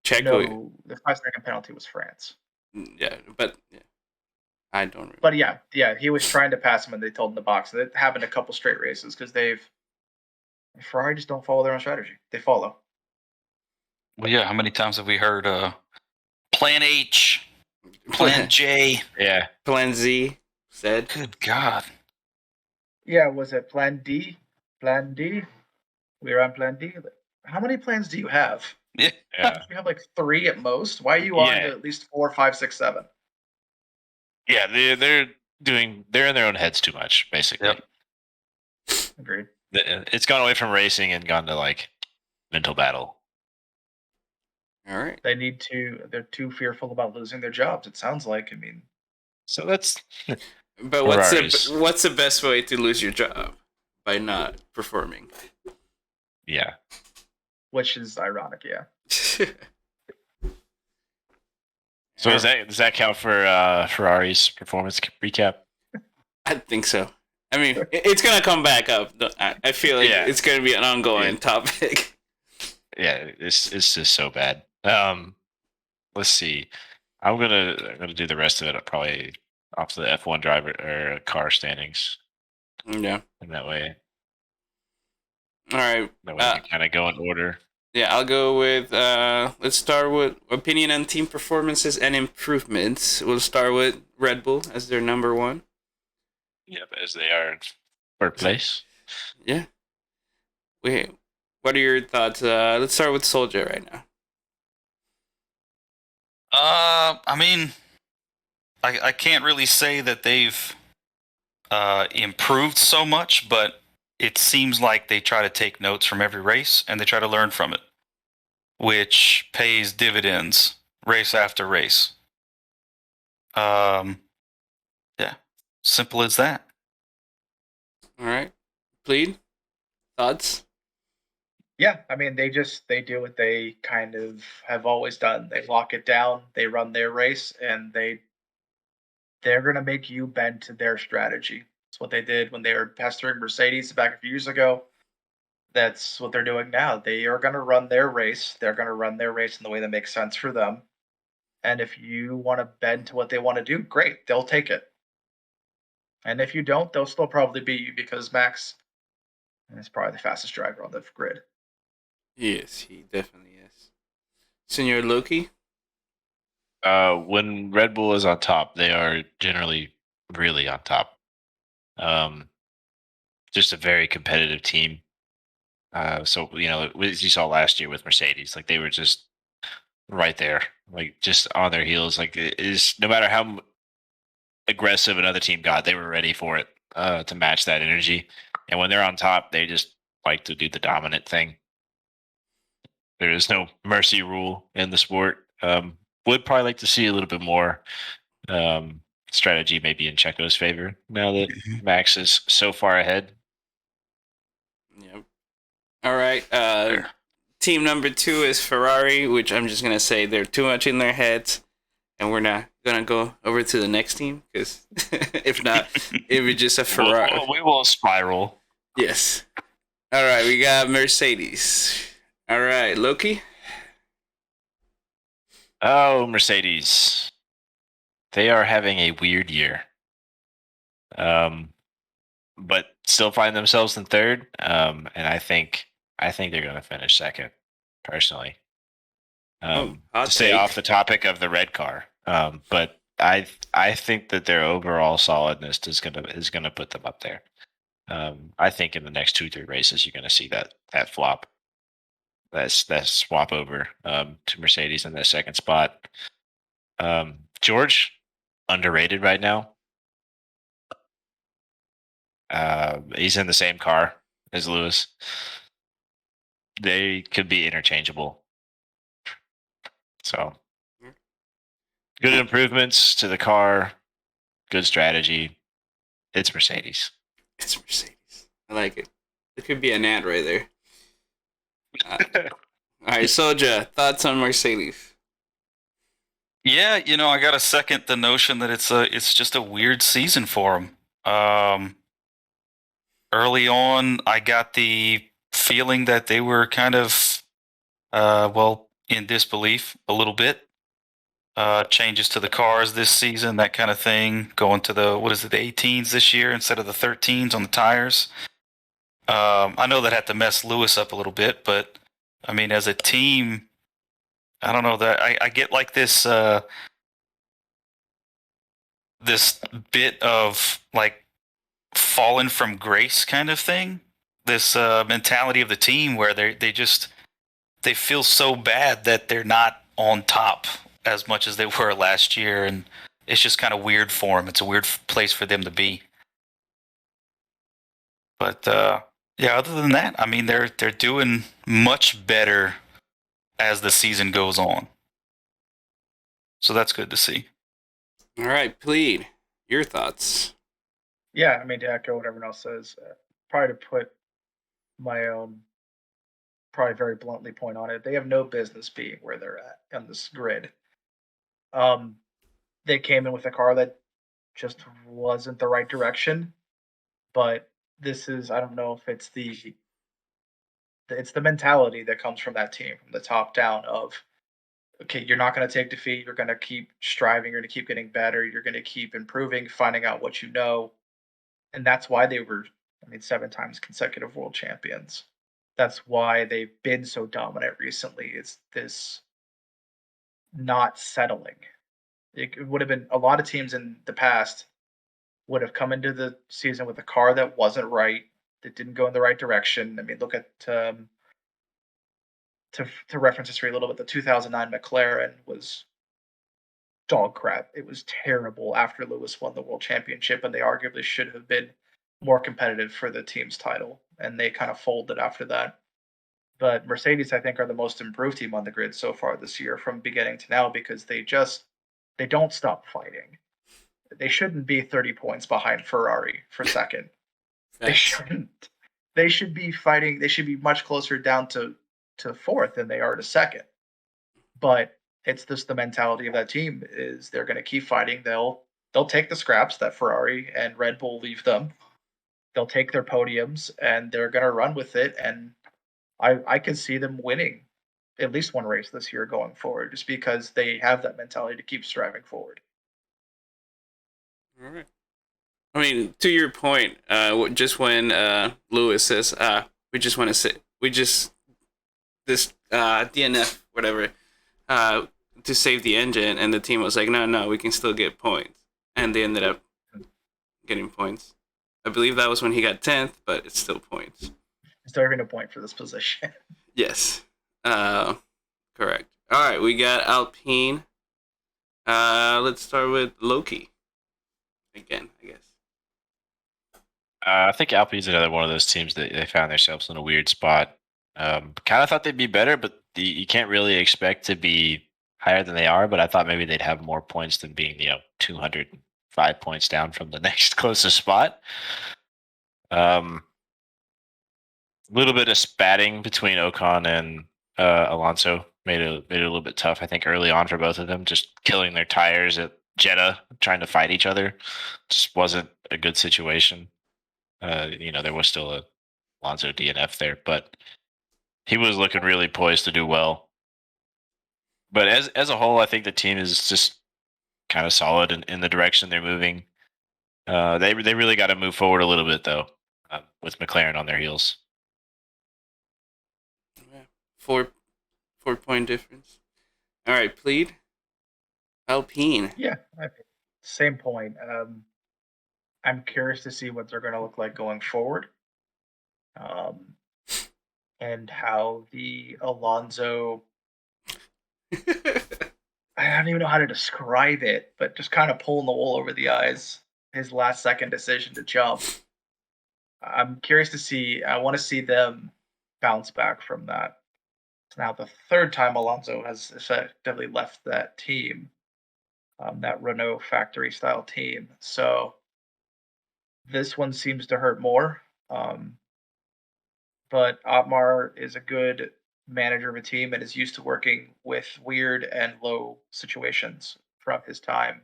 Checo. No, the 5-second penalty was France. Yeah, but I don't remember. But yeah, he was trying to pass him, and they told him to box. And it happened a couple straight races because Ferrari just don't follow their own strategy. They follow. Well, yeah. How many times have we heard Plan H, Plan J, Plan Z, said. Good God. Yeah, was it Plan D? Plan D? We were on Plan D. How many plans do you have? Yeah. Yeah. You have like 3 at most. Why are you on to Yeah. at least 4, 5, 6, 7? Yeah, they're in their own heads too much, basically. Yep. Agreed. It's gone away from racing and gone to like mental battle. All right. They're too fearful about losing their jobs, it sounds like. I mean, So that's But Ferraris. what's the best way to lose your job? By not performing. yeah. which is ironic, yeah. So does that count for Ferrari's performance recap? I think so. I mean, it's gonna come back up. I feel like Yeah. it's gonna be an ongoing topic. Yeah, it's just so bad. Let's see. I'm gonna do the rest of it probably off the F1 driver or car standings. Yeah. And that way All right. we can kind of go in order. Yeah, I'll go with. Let's start with opinion on team performances and improvements. We'll start with Red Bull as their number 1. Yep, as they are in third place. Yeah. Wait, what are your thoughts? Let's start with Soldier right now. I mean, I can't really say that they've improved so much, but it seems like they try to take notes from every race and they try to learn from it, which pays dividends race after race. Yeah, simple as that. All right, Plead, thoughts? Yeah, I mean, they do what they kind of have always done. They lock it down, they run their race, and they're going to make you bend to their strategy. That's what they did when they were pestering Mercedes back a few years ago. That's what they're doing now. They are going to run their race. They're going to run their race in the way that makes sense for them. And if you want to bend to what they want to do, great, they'll take it. And if you don't, they'll still probably beat you because Max is probably the fastest driver on the grid. Yes, he definitely is. Senor Loki? When Red Bull is on top, they are generally really on top. Just a very competitive team. So as you saw last year with Mercedes, like they were just right there, like just on their heels. Like it is, no matter how aggressive another team got, they were ready for it to match that energy. And when they're on top, they just like to do the dominant thing. There is no mercy rule in the sport. Would probably like to see a little bit more strategy maybe in Checo's favor now that Max is so far ahead. Yep. All right. Team number 2 is Ferrari, which I'm just going to say they're too much in their heads. And we're not going to go over to the next team because if not, it would just a Ferrari. We will spiral. Yes. All right. We got Mercedes. All right. Loki? Oh, Mercedes. They are having a weird year. But still find themselves in third. And I think they're going to finish second, personally. To stay off the topic of the red car. But I think that their overall solidness is gonna put them up there. I think in the next 2-3 races you're gonna see that flop. That swap over to Mercedes in that second spot. George, underrated right now. He's in the same car as Lewis. They could be interchangeable. So good improvements to the car, good strategy. It's Mercedes. It's Mercedes. I like it. It could be an ad right there. All right, Soja, thoughts on Mercedes? Yeah, I got to second the notion that it's just a weird season for them. Early on, I got the feeling that they were kind of, in disbelief a little bit. Changes to the cars this season, that kind of thing. Going to the 18s this year instead of the 13s on the tires. I know that had to mess Lewis up a little bit, but I mean, as a team, I don't know that I get like this this bit of like fallen from grace kind of thing. This mentality of the team where they feel so bad that they're not on top as much as they were last year, and it's just kind of weird for them. It's a weird place for them to be. But yeah, other than that, I mean, they're doing much better as the season goes on. So that's good to see. All right, Plead, your thoughts. Yeah, I mean, to echo what everyone else says, probably to put my own, probably very bluntly point on it, they have no business being where they're at on this grid. They came in with a car that just wasn't the right direction, but this is, I don't know if it's the mentality that comes from that team, from the top down of, okay, you're not going to take defeat. You're going to keep striving. You're going to keep getting better. You're going to keep improving, finding out what you know. And that's why they were, 7 times consecutive world champions. That's why they've been so dominant recently. It's this not settling. It would have been a lot of teams in the past would have come into the season with a car that wasn't right, that didn't go in the right direction. I mean, look at to reference history a little bit, the 2009 McLaren was dog crap. It was terrible after Lewis won the world championship, and they arguably should have been more competitive for the team's title, and they kind of folded after that. But Mercedes, I think, are the most improved team on the grid so far this year from beginning to now because they don't stop fighting. They shouldn't be 30 points behind Ferrari for second. They shouldn't. They should be fighting. They should be much closer down to fourth than they are to second. But it's just the mentality of that team is they're going to keep fighting. They'll take the scraps that Ferrari and Red Bull leave them. They'll take their podiums and they're going to run with it. And I can see them winning at least one race this year going forward, just because they have that mentality to keep striving forward. All right. I mean, to your point, just when Lewis says, we just want to say, this DNF, whatever, to save the engine, and the team was like, no, we can still get points. And they ended up getting points. I believe that was when he got 10th, but it's still points. Still having a point for this position. Yes. Correct. All right, we got Alpine. Let's start with Loki. Again, I guess. I think Alpine's another one of those teams that they found themselves in a weird spot. Kind of thought they'd be better, but you can't really expect to be higher than they are. But I thought maybe they'd have more points than being 205 points down from the next closest spot. A little bit of spatting between Ocon and Alonso made it a little bit tough, I think, early on for both of them, just killing their tires at Jeddah, trying to fight each other. Just wasn't a good situation. There was still a Alonso DNF there, but he was looking really poised to do well. But as a whole, I think the team is just kind of solid in the direction they're moving. They really got to move forward a little bit, though, with McLaren on their heels. Yeah. 4-point difference. All right, Plead. Alpine. Yeah, same point. I'm curious to see what they're going to look like going forward, and how the Alonso. I don't even know how to describe it, but just kind of pulling the wool over the eyes. His last second decision to jump. I'm curious to see. I want to see them bounce back from that. It's now the third time Alonso has effectively left that team. That Renault factory style team. So this one seems to hurt more. But Otmar is a good manager of a team and is used to working with weird and low situations from his time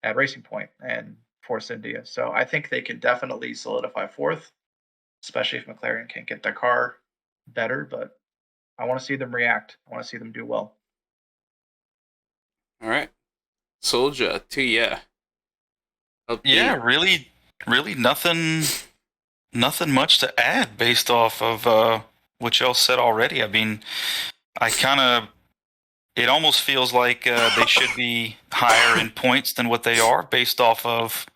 at Racing Point and Force India. So I think they can definitely solidify fourth, especially if McLaren can get their car better. But I want to see them react. I want to see them do well. All right. Soldier, to yeah. Yeah, really nothing much to add based off of what y'all said already. I mean, I kind of it almost feels like they should be higher in points than what they are based off of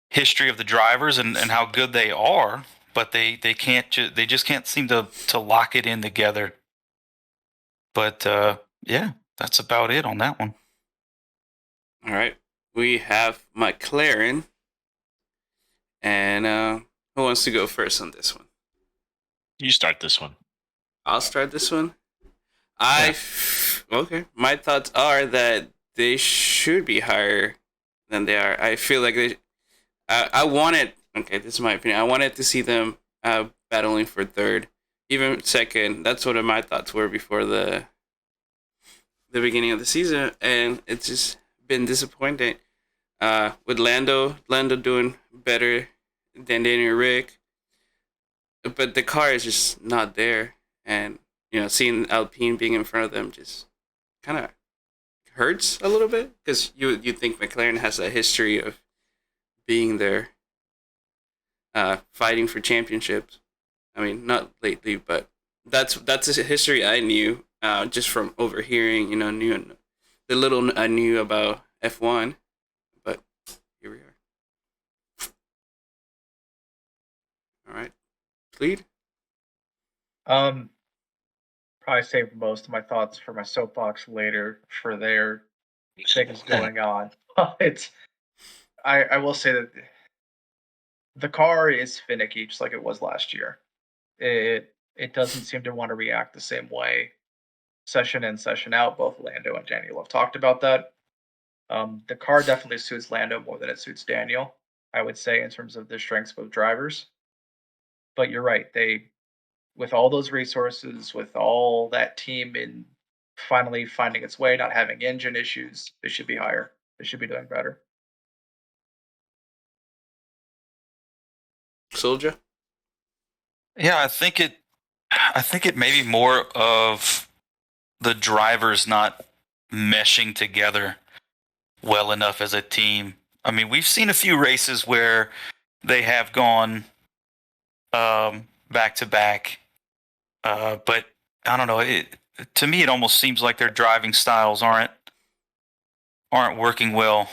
history of the drivers and how good they are, but they just can't seem to lock it in together. But yeah, that's about it on that one. All right. We have McLaren. And who wants to go first on this one? You start this one. I'll start this one. Okay. My thoughts are that they should be higher than they are. I feel like they. I wanted. Okay, this is my opinion. I wanted to see them battling for third, even second. That's what my thoughts were before the beginning of the season, and it's just been disappointing. With Lando doing better than Daniel Rick, but the car is just not there, and seeing Alpine being in front of them just kind of hurts a little bit because you think McLaren has a history of being there, fighting for championships. I mean, not lately, but that's a history I knew just from overhearing. Knew the little I knew about F1, but here we are. All right, plead. Probably save most of my thoughts for my soapbox later for their things going on. I will say that the car is finicky, just like it was last year. It doesn't seem to want to react the same way, session in, session out. Both Lando and Daniel have talked about that. The car definitely suits Lando more than it suits Daniel, I would say, in terms of the strengths of drivers. But you're right. They, with all those resources, with all that team in finally finding its way, not having engine issues, they should be higher. They should be doing better. Soldier. Yeah, I think it may be more of the drivers not meshing together well enough as a team. I mean, we've seen a few races where they have gone back to back, but I don't know. To me, it almost seems like their driving styles aren't working well.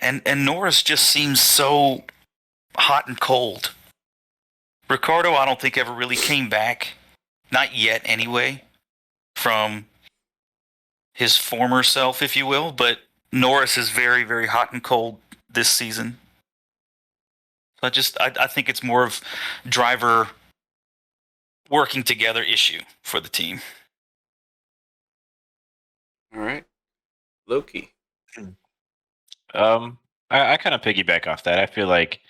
And Norris just seems so hot and cold. Ricardo, I don't think ever really came back, not yet anyway, from his former self, if you will. But Norris is very, very hot and cold this season. So I think it's more of driver working together issue for the team. All right, Loki. I kind of piggyback off that. I feel like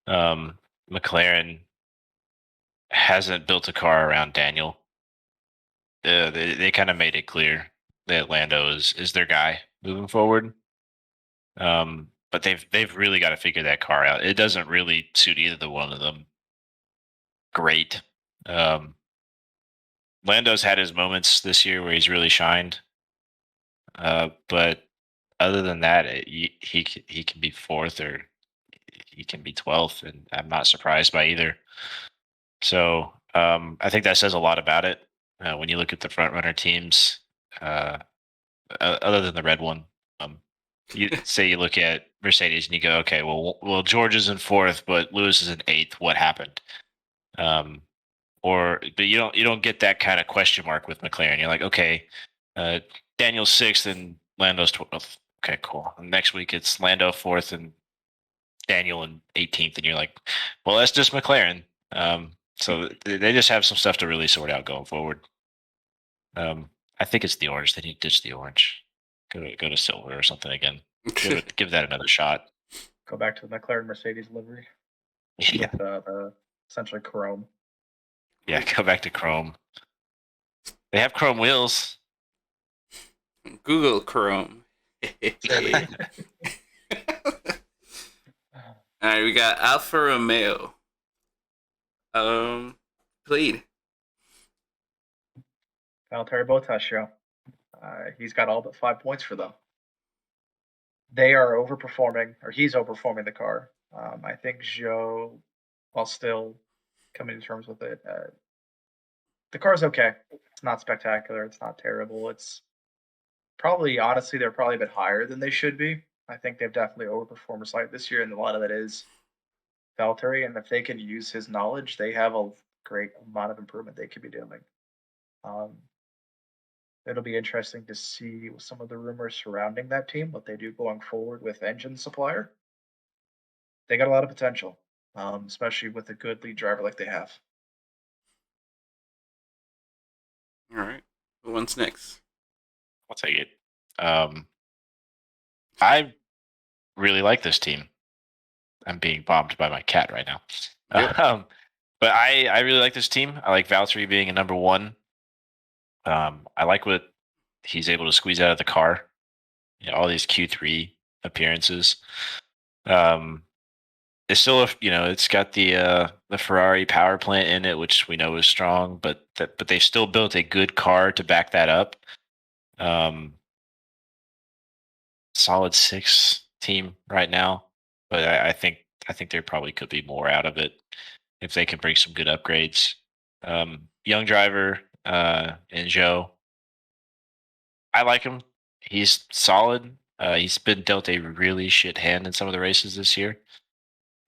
McLaren hasn't built a car around Daniel. They kind of made it clear that Lando is their guy moving forward. But they've really got to figure that car out. It doesn't really suit either one of them great. Lando's had his moments this year where he's really shined. But other than that, he can be fourth or he can be 12th, and I'm not surprised by either. So I think that says a lot about it when you look at the front runner teams. Other than the red one, you say you look at Mercedes and you go, okay, well, George is in fourth, but Lewis is in eighth. What happened? But you don't get that kind of question mark with McLaren. You're like, okay, Daniel's sixth and Lando's 12th. Okay, cool. And next week it's Lando fourth and Daniel in 18th, and you're like, well, that's just McLaren. So they just have some stuff to really sort out going forward. I think it's the orange. They need to ditch the orange. Go to silver or something again. Give that another shot. Go back to the McLaren Mercedes livery. Yeah. With, essentially chrome. Yeah, go back to chrome. They have chrome wheels. Google Chrome. All right, we got Alfa Romeo. Plead. Valtteri Bottas show. He's got all but 5 points for them. They are overperforming, or he's overperforming the car. I think Zhou, while still coming to terms with it, the car's okay. It's not spectacular. It's not terrible. It's probably, honestly, they're probably a bit higher than they should be. I think they've definitely overperformed slightly this year, and a lot of that is Valtteri. And if they can use his knowledge, they have a great amount of improvement they could be doing. It'll be interesting to see some of the rumors surrounding that team, what they do going forward with engine supplier. They got a lot of potential, especially with a good lead driver like they have. All right. What's next? I'll take it. I really like this team. I'm being bombed by my cat right now. Yep. But I really like this team. I like Valtteri being a number one. I like what he's able to squeeze out of the car. All these Q3 appearances. It's still it's got the Ferrari power plant in it, which we know is strong, but they still built a good car to back that up. Solid 6 team right now, but I think there probably could be more out of it if they can bring some good upgrades. Young driver, and Joe. I like him. He's solid. He's been dealt a really shit hand in some of the races this year.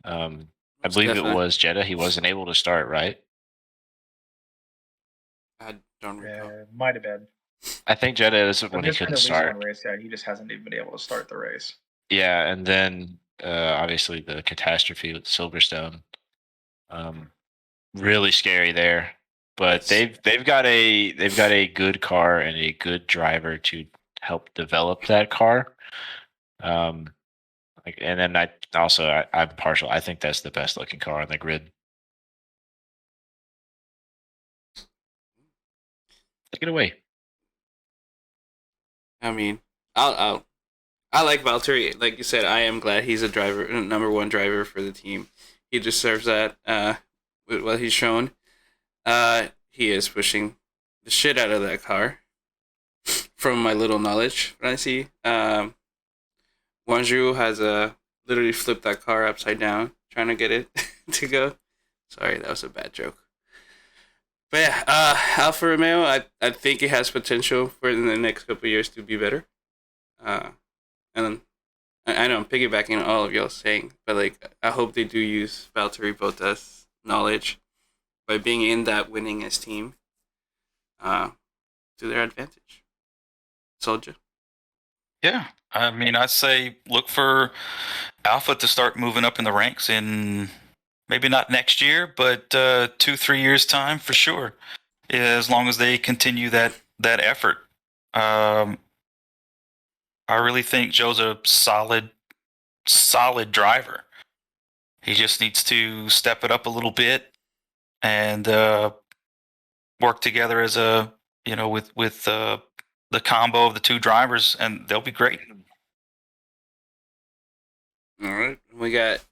I believe Definitely. it was Jeddah. He wasn't able to start, right? I don't recall. Might have been. I think Jeddah is when he There's been couldn't at least start. one race. Yeah, he just hasn't even been able to start the race. Yeah, and then obviously the catastrophe with Silverstone. Really scary there. But they've got a good car and a good driver to help develop that car. And then I'm partial. I think that's the best looking car on the grid. Take it away. I mean, I like Valtteri. Like you said, I am glad he's a driver, number one driver for the team. He deserves that. With what he's shown, he is pushing the shit out of that car. From my little knowledge, what I see, Wanju has literally flipped that car upside down trying to get it to go. Sorry, that was a bad joke. But yeah, Alfa Romeo, I think it has potential for in the next couple of years to be better. And then I know I'm piggybacking on all of y'all saying, but like I hope they do use Valtteri Bottas' knowledge by being in that winningest team to their advantage. Soldier. Yeah, I mean, I say look for Alpha to start moving up in the ranks in maybe not next year, but 2-3 years time for sure. As long as they continue that effort, I really think Joe's a solid driver. He just needs to step it up a little bit and work together as a with the combo of the two drivers, and they'll be great. All right, we got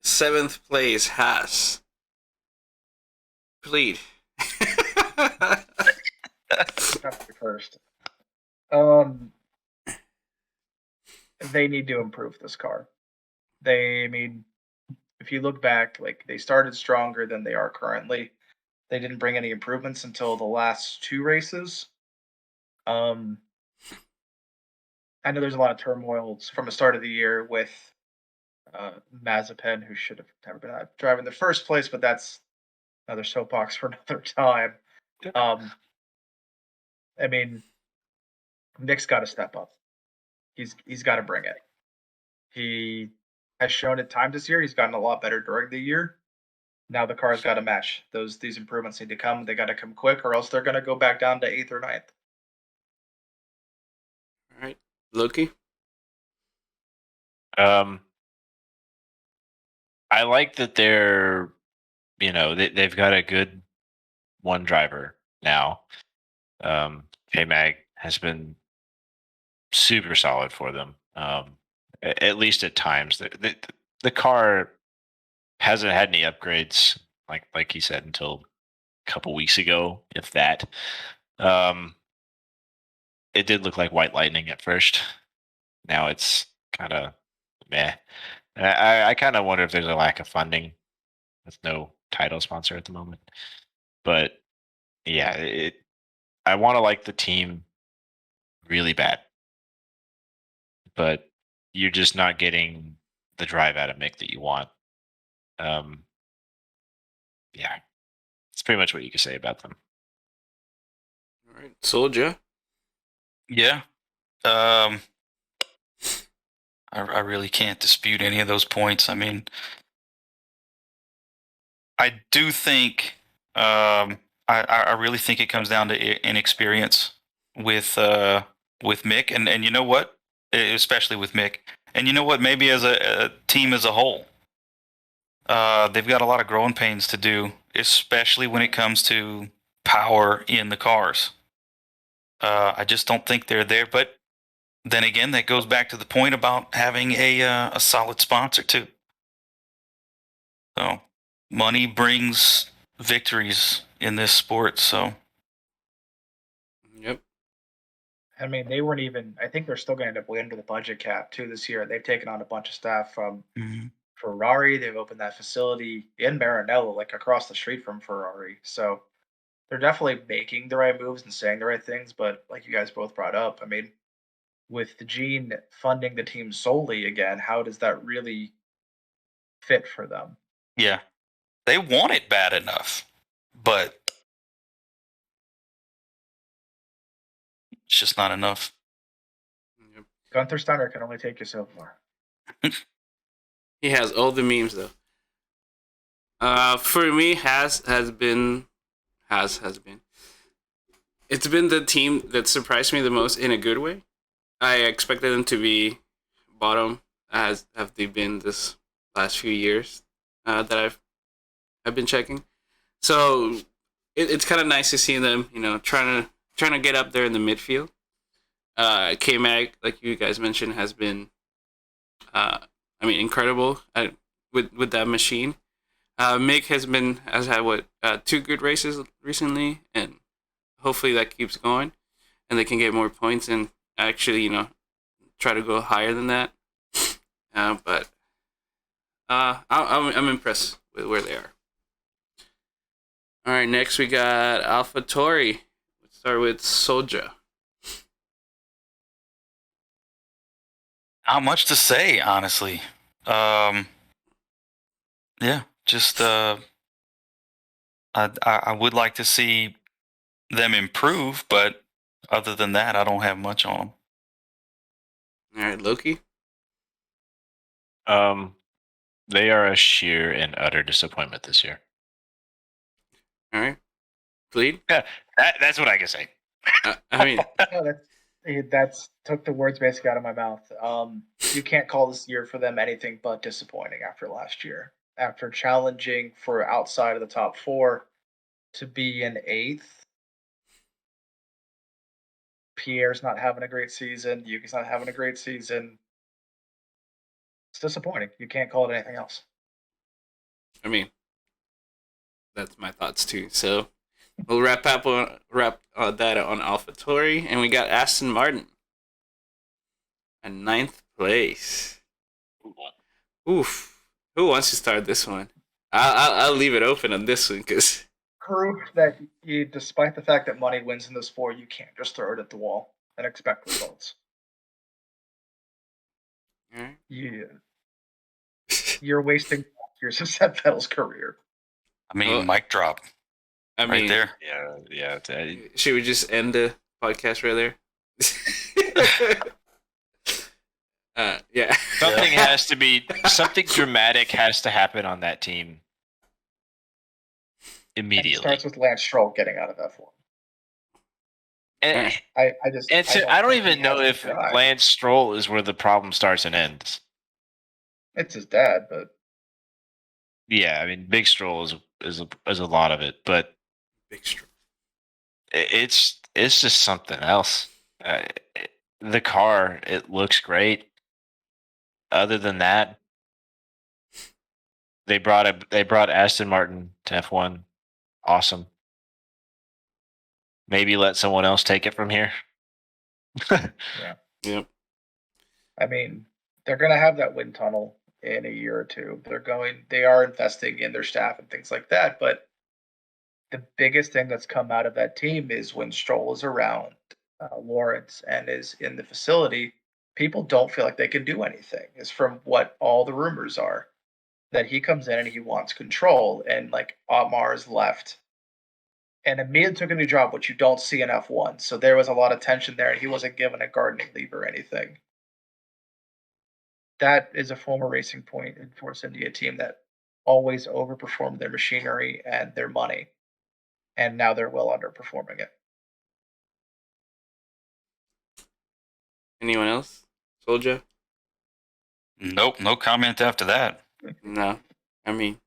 7th place Haas. Plead. First, they need to improve this car. I mean, if you look back, like they started stronger than they are currently. They didn't bring any improvements until the last 2 races. I know there's a lot of turmoil from the start of the year with Mazepin, who should have never been driving in the first place, but that's another soapbox for another time. I mean, Nick's got to step up. He's got to bring it. He has shown at times this year he's gotten a lot better during the year. Now the car's got to match. These improvements need to come. They got to come quick, or else they're going to go back down to 8th or 9th. All right, Loki. I like that they're, they've got a good one driver now. K-Mag has been super solid for them. At least at times. The car hasn't had any upgrades, like he said, until a couple weeks ago, if that. It did look like white lightning at first. Now it's kind of meh. I kind of wonder if there's a lack of funding with no title sponsor at the moment. But yeah, I want to like the team really bad, but you're just not getting the drive out of Mick that you want. Yeah, it's pretty much what you can say about them. All right, Soldier. Yeah. I really can't dispute any of those points. I mean, I do think, I really think it comes down to inexperience with Mick, and you know what, especially with Mick, and you know what, maybe as a team as a whole, they've got a lot of growing pains to do, especially when it comes to power in the cars. I just don't think they're there, but then again, that goes back to the point about having a solid sponsor too. So, money brings victories in this sport. So, Yep. I mean, they weren't even. I think they're still going to end up way under the budget cap too this year. They've taken on a bunch of staff from Ferrari. They've opened that facility in Maranello, like across the street from Ferrari. So they're definitely making the right moves and saying the right things. But like you guys both brought up, I mean, with Gene funding the team solely again, how does that really fit for them? yeah, they want it bad enough, but it's just not enough. Yep. Gunther Steiner can only take you so far. He has all the memes though. For me, has been. It's been the team that surprised me the most in a good way. I expected them to be bottom, as have they been this last few years that I've been checking. So it's kind of nice to see them, trying to get up there in the midfield. K-Mag, like you guys mentioned, has been, incredible with that machine. Mick has had what 2 good races recently, and hopefully that keeps going, and they can get more points and actually try to go higher than that. But I'm impressed with where they are. All right, next we got AlphaTauri. Let's start with Soldier. Not much to say, honestly. Yeah, just I would like to see them improve, but other than that, I don't have much on them. All right, Loki. They are a sheer and utter disappointment this year. All right, Fleet. Yeah, that's what I can say. I mean, No, that's took the words basically out of my mouth. You can't call this year for them anything but disappointing after last year. After challenging for outside of the top 4 to be in 8th, Pierre's not having a great season. Yuki's not having a great season. It's disappointing. You can't call it anything else. I mean, that's my thoughts too. So we'll wrap that on AlphaTauri, and we got Aston Martin at 9th place. Oof. Who wants to start this one? I'll leave it open on this one because Proof that despite the fact that money wins in this sport, you can't just throw it at the wall and expect results. right. You're wasting years of Seth Vettle's career. I mean, mic drop. I right mean, there. Yeah. Should we just end the podcast right there? Yeah. Something dramatic has to happen on that team immediately. It starts with Lance Stroll getting out of F1. And I don't even know if Lance Stroll is where the problem starts and ends. It's his dad, but yeah, I mean, Big Stroll is a lot of it, but Big Stroll. It's just something else. The car, it looks great. Other than that, they brought Aston Martin to F1. Awesome. Maybe let someone else take it from here. yeah. Yep. I mean, they're going to have that wind tunnel in a year or two. They are investing in their staff and things like that, but the biggest thing that's come out of that team is when Stroll is around Lawrence and is in the facility, people don't feel like they can do anything. Is from what all the rumors are that he comes in and he wants control, and like Otmar's left, and Emilia took a new job, which you don't see in F1. So there was a lot of tension there, and he wasn't given a gardening leave or anything. That is a former Racing Point and Force India team that always overperformed their machinery and their money, and now they're well underperforming it. Anyone else? Soldier? Nope, no comment after that. No. I mean.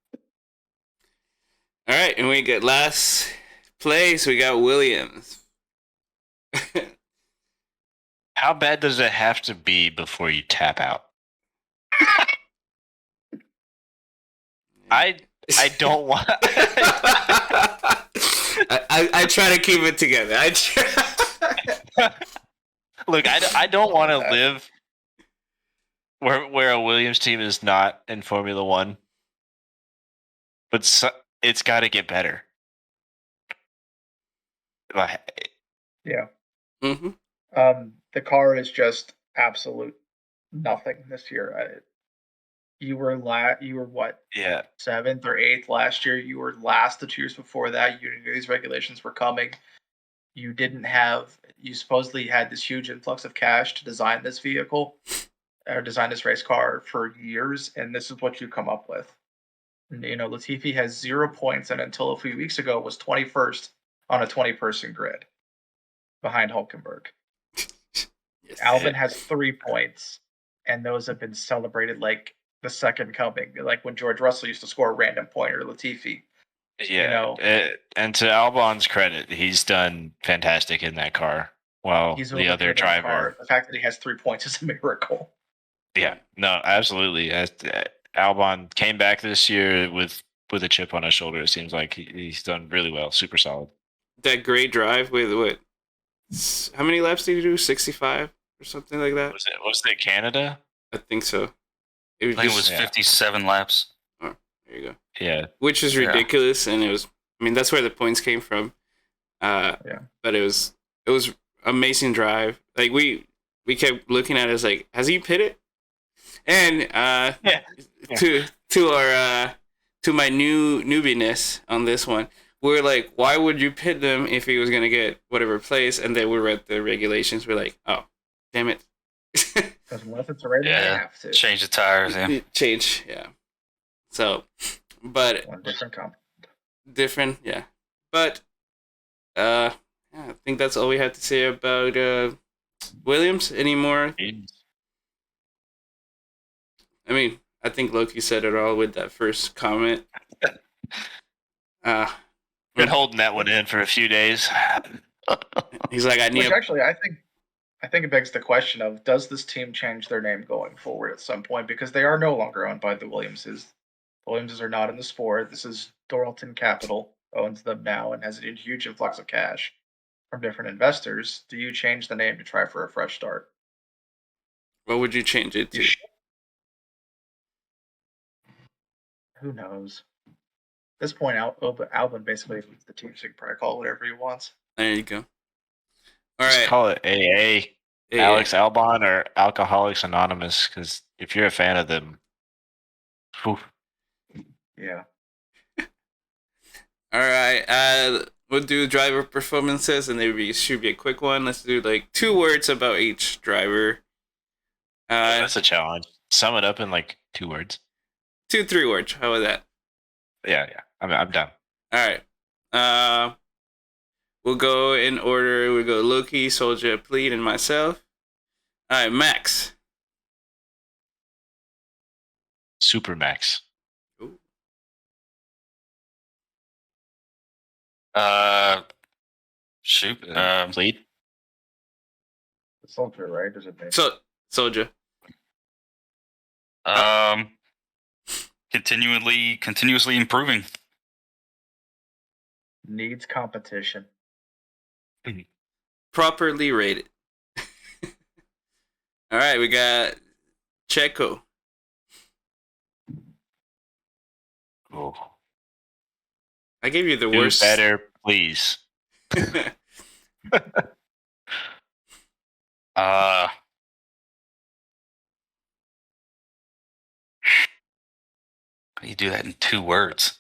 All right, and we get last place. We got Williams. How bad does it have to be before you tap out? I don't want. I try to keep it together. Look, I don't want to live where a Williams team is not in Formula One, but it's got to get better. Yeah. Mm-hmm. The car is just absolute nothing this year. You were what? Yeah. 7th or 8th last year. You were last the 2 years before that. You knew these regulations were coming. You supposedly had this huge influx of cash to design this vehicle or design this race car for years, and this is what you come up with. And, Latifi has 0 points, and until a few weeks ago was 21st on a 20-person grid behind Hulkenberg. Yes. Albon has 3 points, and those have been celebrated like the second coming, like when George Russell used to score a random point, or Latifi. Yeah, and to Albon's credit, he's done fantastic in that car. While the other driver, the fact that he has 3 points is a miracle. Yeah, no, absolutely. Albon came back this year with a chip on his shoulder. It seems like he's done really well, super solid. That great drive with what? How many laps did he do? 65 or something like that? Was it Canada? I think so. I think it was 57 laps. Oh, there you go. Yeah. Which is ridiculous, and that's where the points came from. Yeah. But it was amazing drive. Like we kept looking at it as like, has he pitted? And to my newbiness on this one, we're like, why would you pit them if he was gonna get whatever place? And then we read the regulations. We're like, oh, damn it. Because unless it's already, they have to change the tires. Yeah, change. Yeah. So, but different. Yeah. But I think that's all we had to say about Williams. Any more? I mean, I think Loki said it all with that first comment. Been holding that one in for a few days. He's like, I think it begs the question of, does this team change their name going forward at some point? Because they are no longer owned by the Williamses. The Williamses are not in the sport. This is Doralton Capital owns them now and has a huge influx of cash from different investors. Do you change the name to try for a fresh start? What would you change it to? Who knows? At this point, Albon basically leads the team, so he can probably call it whatever he wants. There you go. All Just right. call it AA. Alex Albon or Alcoholics Anonymous, because if you're a fan of them, whew. Yeah. All right. We'll do driver performances, and should be a quick one. Let's do like 2 words about each driver. That's a challenge. Sum it up in like 2 words. 2-3 words. How about that? Yeah. I'm done. All right. We'll go in order. We'll go Loki, Soldier, Plead, and myself. All right, Max. Super Max. Ooh. Plead. Soldier, right? Does it make Soldier. Continuously improving. Needs competition. Properly rated. All right, we got Checo. Oh. I gave you the Do worst. better, please. How do you do that in 2 words?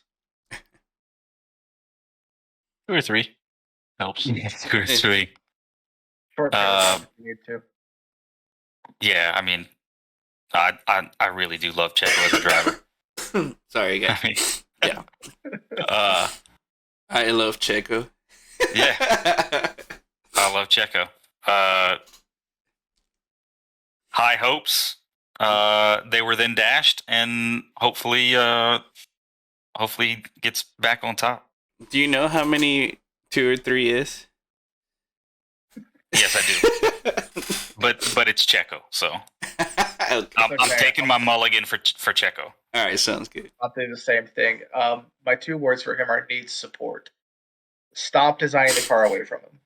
2 or 3 helps. 2 or 3. Short paragraph if you need to. Yeah, I mean, I really do love Checo as a driver. Sorry, guys. I mean, Yeah. I love Checo. Yeah. I love Checo. High hopes. They were then dashed, and hopefully gets back on top. Do you know how many 2 or 3 is? Yes, I do. but it's Checo, so Okay. I'm taking my mulligan for Checo. All right, sounds good. I'll do the same thing. My 2 words for him are needs support. Stop designing the car away from him.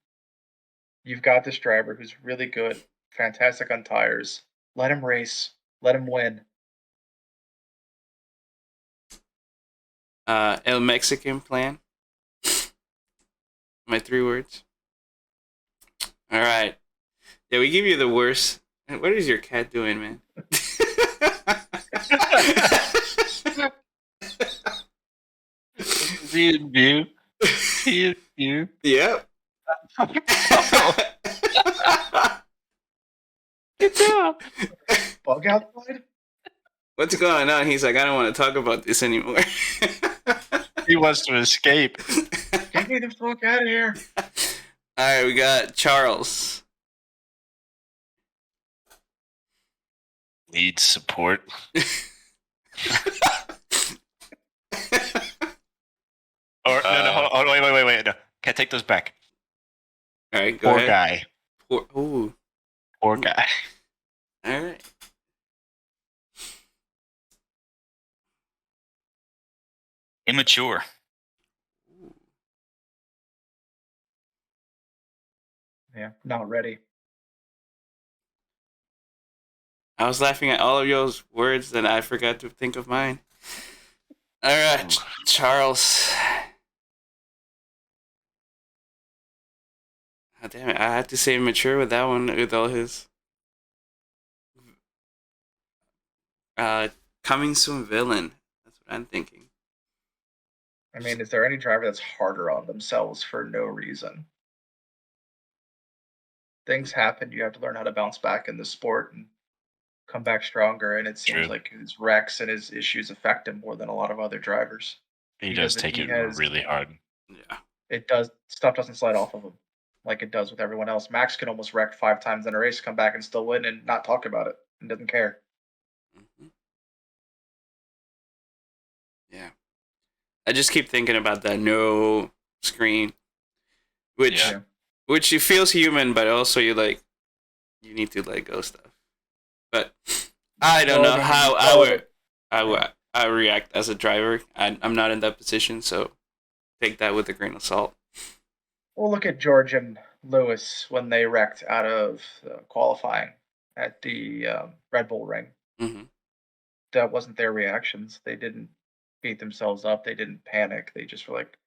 You've got this driver who's really good, fantastic on tires. Let him race. Let him win. El Mexican plan. My 3 words. All right. Yeah, we give you the worst. What is your cat doing, man? View. Yep. Good job. Bug outside? What's going on? He's like, I don't want to talk about this anymore. He wants to escape. Get me the fuck out of here. All right, we got Charles. Needs support. Or no, hold on, wait. No, can't take those back. All right, go Poor ahead. guy. Poor guy. All right. Immature. Yeah, not ready. I was laughing at all of y'all's words and I forgot to think of mine. All right, Charles. Oh, damn it, I had to say mature with that one with all his coming soon villain. That's what I'm thinking. I mean, is there any driver that's harder on themselves for no reason? Things happen. You have to learn how to bounce back in the sport and come back stronger. And it seems True. like his wrecks and his issues affect him more than a lot of other drivers. He does take it really hard. Yeah. It does. Stuff doesn't slide off of him like it does with everyone else. Max can almost wreck 5 times in a race, come back and still win and not talk about it and doesn't care. Mm-hmm. Yeah. I just keep thinking about that no screen, which it feels human, but also you need to let go stuff. But I don't know how I would react as a driver. I'm not in that position, so take that with a grain of salt. Well, look at George and Lewis when they wrecked out of qualifying at the Red Bull Ring. Mm-hmm. That wasn't their reactions. They didn't beat themselves up. They didn't panic. They just were like,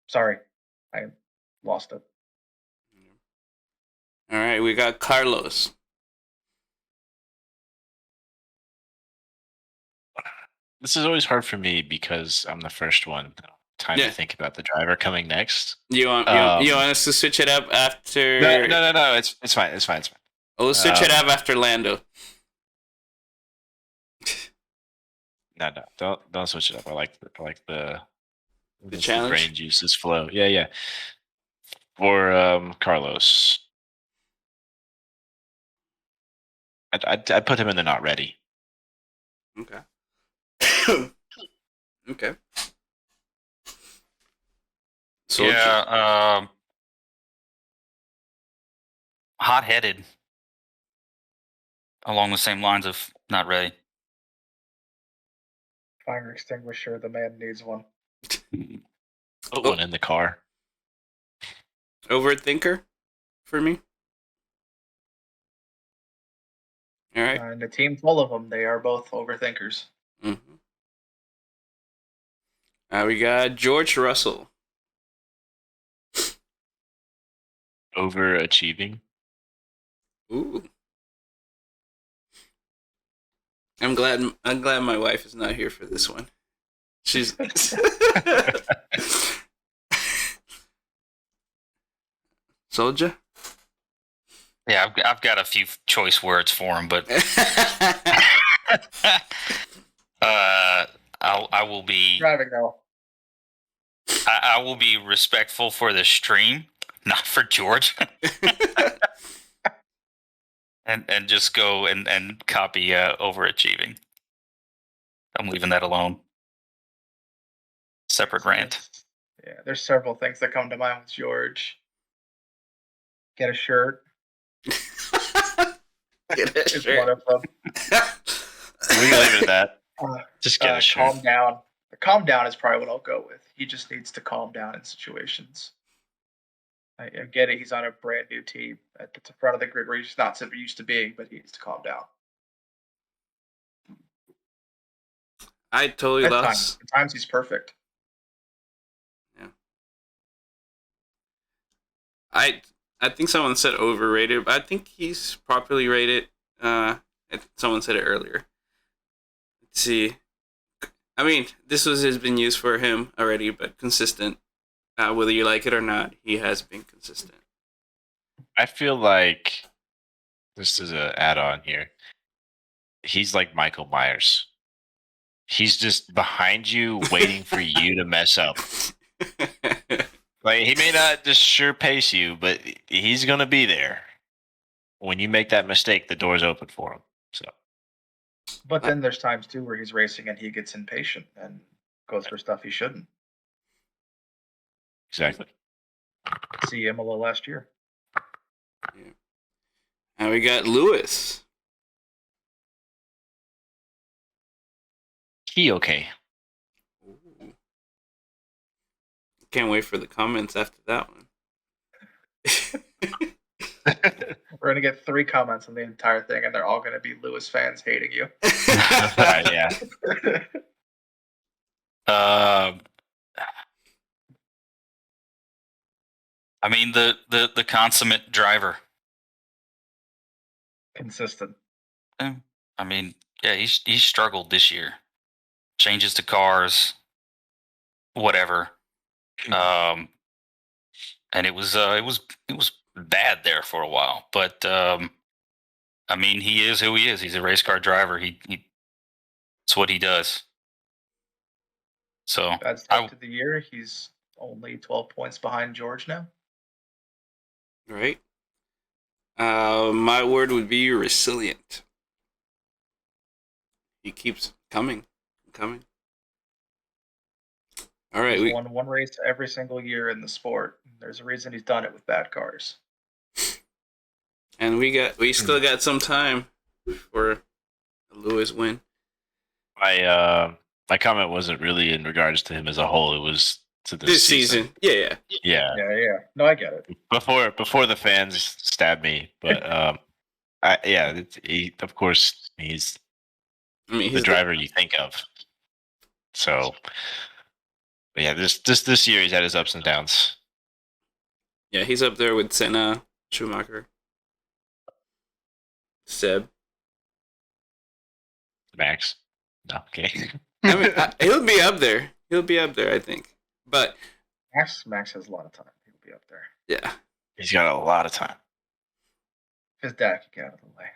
sorry, I lost it. All right, we got Carlos. This is always hard for me because I'm the first one. Time to think about the driver coming next. You want us to switch it up after? No. It's fine. We'll switch it up after Lando. No, don't switch it up. I like the challenge. Brain juices flow. Yeah. For Carlos, I'd put him in the not ready. Okay. Okay. So hot-headed. Along the same lines of not ready. Fire extinguisher, the man needs one. Put one in the car. Overthinker for me. All right. And a team full of them, they are both overthinkers. Mm-hmm. We got George Russell. Overachieving. Ooh. I'm glad my wife is not here for this one. She's Soldier. Yeah, I've got a few choice words for him, but I will be Driving though. I will be respectful for the stream, not for George, and just go and copy overachieving. I'm leaving that alone. Separate rant. Yeah, there's several things that come to mind with George. Get a shirt. Get a Is shirt. one of them. We can leave it at that. Just get a shirt. Calm down. Calm down is probably what I'll go with. He just needs to calm down in situations. I get it. He's on a brand new team at the front of the grid where he's not so used to being, but he needs to calm down. I totally lost. At times he's perfect. Yeah. I think someone said overrated, but I think he's properly rated. Someone said it earlier. Let's see. I mean, this has been used for him already, but consistent. Whether you like it or not, he has been consistent. I feel like, just as an add-on here, he's like Michael Myers. He's just behind you, waiting for you to mess up. Like, he may not just sure pace you, but he's gonna be there. When you make that mistake, the door's open for him. So, But then there's times too where he's racing and he gets impatient and goes for stuff he shouldn't. exactly. See Emilia last year. Yeah. And we got Lewis. He okay. Ooh. Can't wait for the comments after that one. We're gonna get 3 comments on the entire thing, and they're all gonna be Lewis fans hating you. Right, yeah. I mean the consummate driver. Consistent. I mean, yeah, he's struggled this year. Changes to cars, whatever. And it was bad there for a while. But I mean, he is who he is. He's a race car driver. He it's what he does. So Bad start to the year. He's only 12 points behind George now. Right. My word would be resilient. He keeps coming. All right, He's won one race every single year in the sport. There's a reason he's done it with bad cars. And we still got some time for a Lewis win. My comment wasn't really in regards to him as a whole. It was to this season. Yeah. No, I get it. Before the fans stab me, but of course he's the driver you think of. So, but yeah, this year he's had his ups and downs. Yeah, he's up there with Senna, Schumacher, Seb, Max. No, okay. I mean, he'll be up there. I think. But Max has a lot of time. He'll be up there. Yeah. He's got a lot of time. His dad can get out of the way.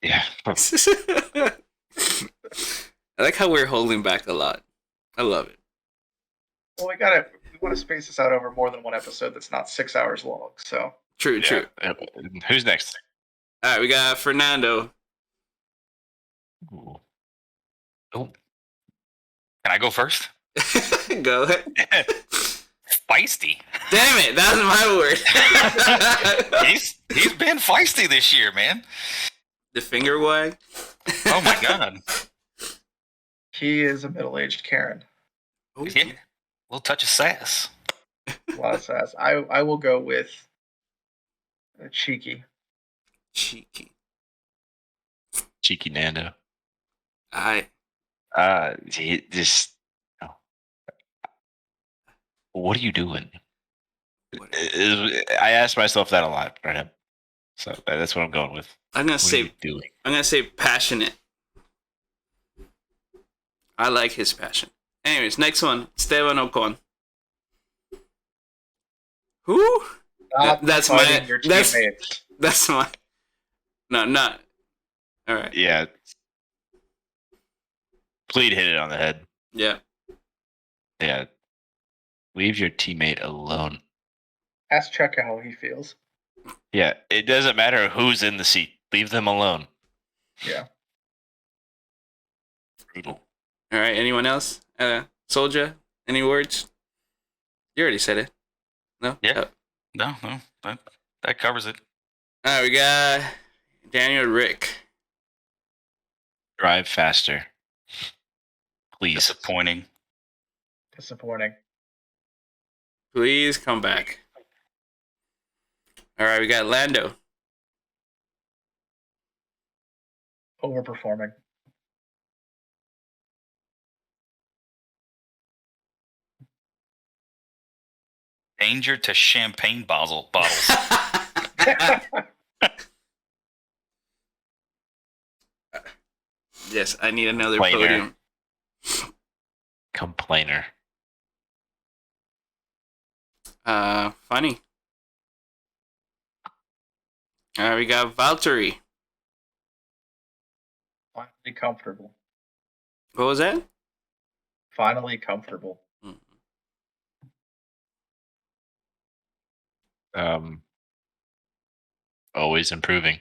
Yeah. I like how we're holding back a lot. I love it. Well, we want to space this out over more than one episode that's not 6 hours long. So True. Who's next? All right, we got Fernando. Ooh. Oh, can I go first? Go ahead. Feisty. Damn it, that's my word. He's been feisty this year, man. The finger wag. Oh my god. He is a middle-aged Karen. Ooh. Yeah. A little touch of sass. A lot of sass. I will go with cheeky. Cheeky Nando. I He just What are you doing? I ask myself that a lot right now. So that's what I'm going with. I'm gonna What are you say doing? passionate. I like his passion. Anyways, next one, Esteban Ocon. Who? Not That's fighting my your teammates. that's my no, not all right. Yeah. Please hit it on the head. Yeah. Yeah. Leave your teammate alone. Ask Checa how he feels. Yeah. It doesn't matter who's in the seat. Leave them alone. Yeah. Brutal. All right. Anyone else? Soldier. Any words? You already said it. No. Yeah. Oh. No. That covers it. All right. We got Daniel Rick. Drive faster. Please. Disappointing. Please come back. All right. We got Lando. Overperforming. Danger to champagne bottles. Yes, I need another Complainer. podium. Complainer. Funny. All right, we got Valtteri. Finally comfortable. What was that? Finally comfortable. Always improving.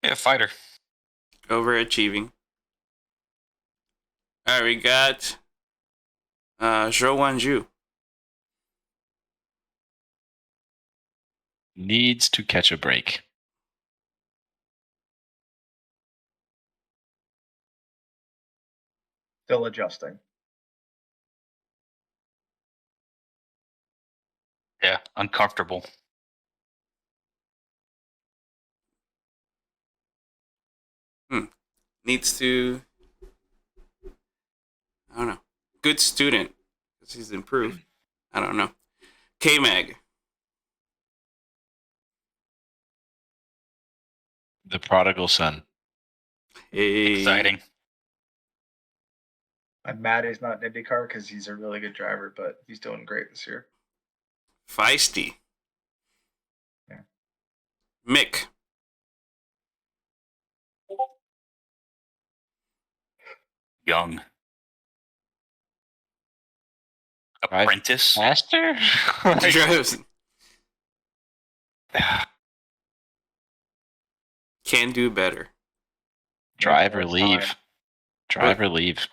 Yeah, fighter. Overachieving. All right, we got Zhou Wanju. Needs to catch a break. Still adjusting. Yeah, uncomfortable. Needs to, I don't know, good student because he's improved. I don't know. K-Mag. The prodigal son. Hey. Exciting. I'm mad he's not in IndyCar because he's a really good driver, but he's doing great this year. Feisty. Yeah. Mick. Young. Apprentice. Faster? Can do better. Drive or leave. Drive or leave.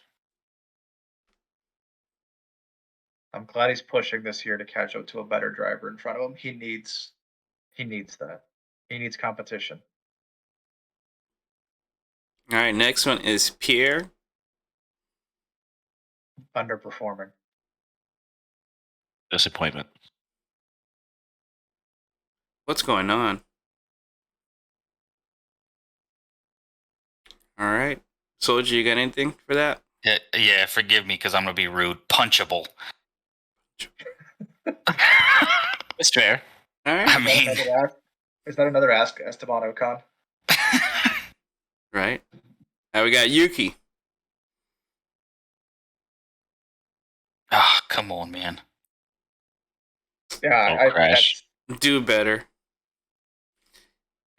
I'm glad he's pushing this year to catch up to a better driver in front of him. He needs that. He needs competition. All right, next one is Pierre. Underperforming. Disappointment. What's going on? All right. Soldier, you got anything for that? Yeah, forgive me because I'm going to be rude. Punchable. It's fair. All right. I mean, Is that another Ask Esteban Ocon? Right. Now we got Yuki. Ah, come on, man. Yeah, Crash. Do better.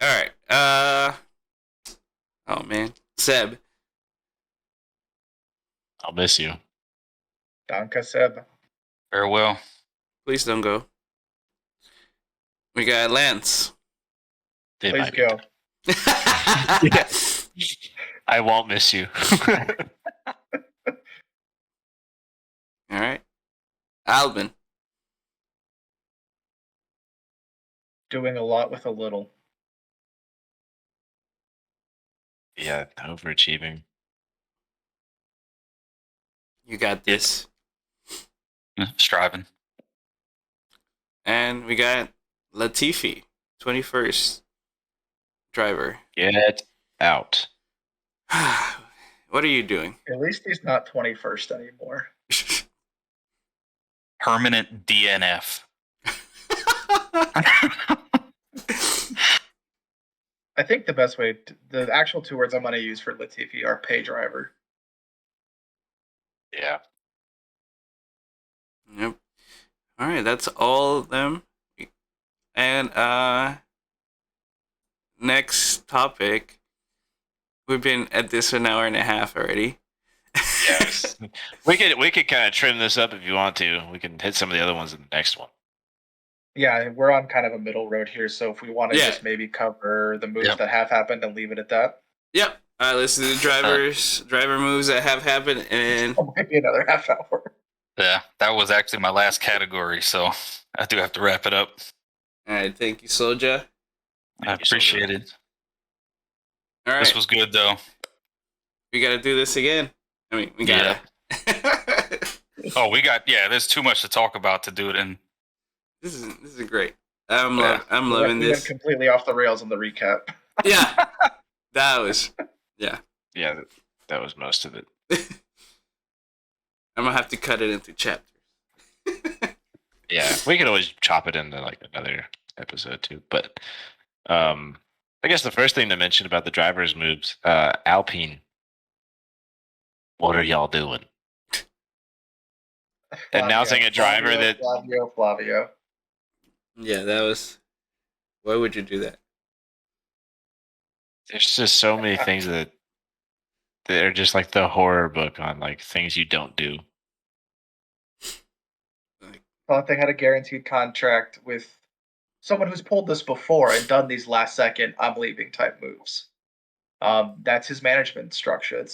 All right. Oh man, Seb. I'll miss you. Danke Seb. Farewell. Please don't go. We got Lance. They Please might be go. Yeah. I won't miss you. All right. Albin. Doing a lot with a little. Yeah, overachieving. You got this. Striving. And we got Latifi, 21st driver. Get out. What are you doing? At least he's not 21st anymore. permanent DNF. I think the best way, the actual two words I'm going to use for Latifi are pay driver. Yeah. Yep. All right, that's all of them. And next topic. We've been at this for an hour and a half already. Yes. we could kind of trim this up if you want to. We can hit some of the other ones in the next one. Yeah, we're on kind of a middle road here, so if we want to just maybe cover the moves that have happened and leave it at that. Yep. All right, let's do the driver moves that have happened, and it might be another half hour. Yeah, that was actually my last category, so I do have to wrap it up. All right, thank you, Soldier. I appreciate it. All right, this was good though. We got to do this again. I mean, we got to. Oh, we got there's too much to talk about to do it in. This is great. I'm loving this. We went completely off the rails on the recap. Yeah, that was that was most of it. I'm gonna have to cut it into chapters. Yeah, we could always chop it into like another episode too. But I guess the first thing to mention about the drivers' moves, Alpine. What are y'all doing? Announcing a driver that Flavio. Yeah, that was. Why would you do that? There's just so many things that are just like the horror book on like things you don't do. Thought they had a guaranteed contract with someone who's pulled this before and done these last second I'm leaving type moves. That's his management structure.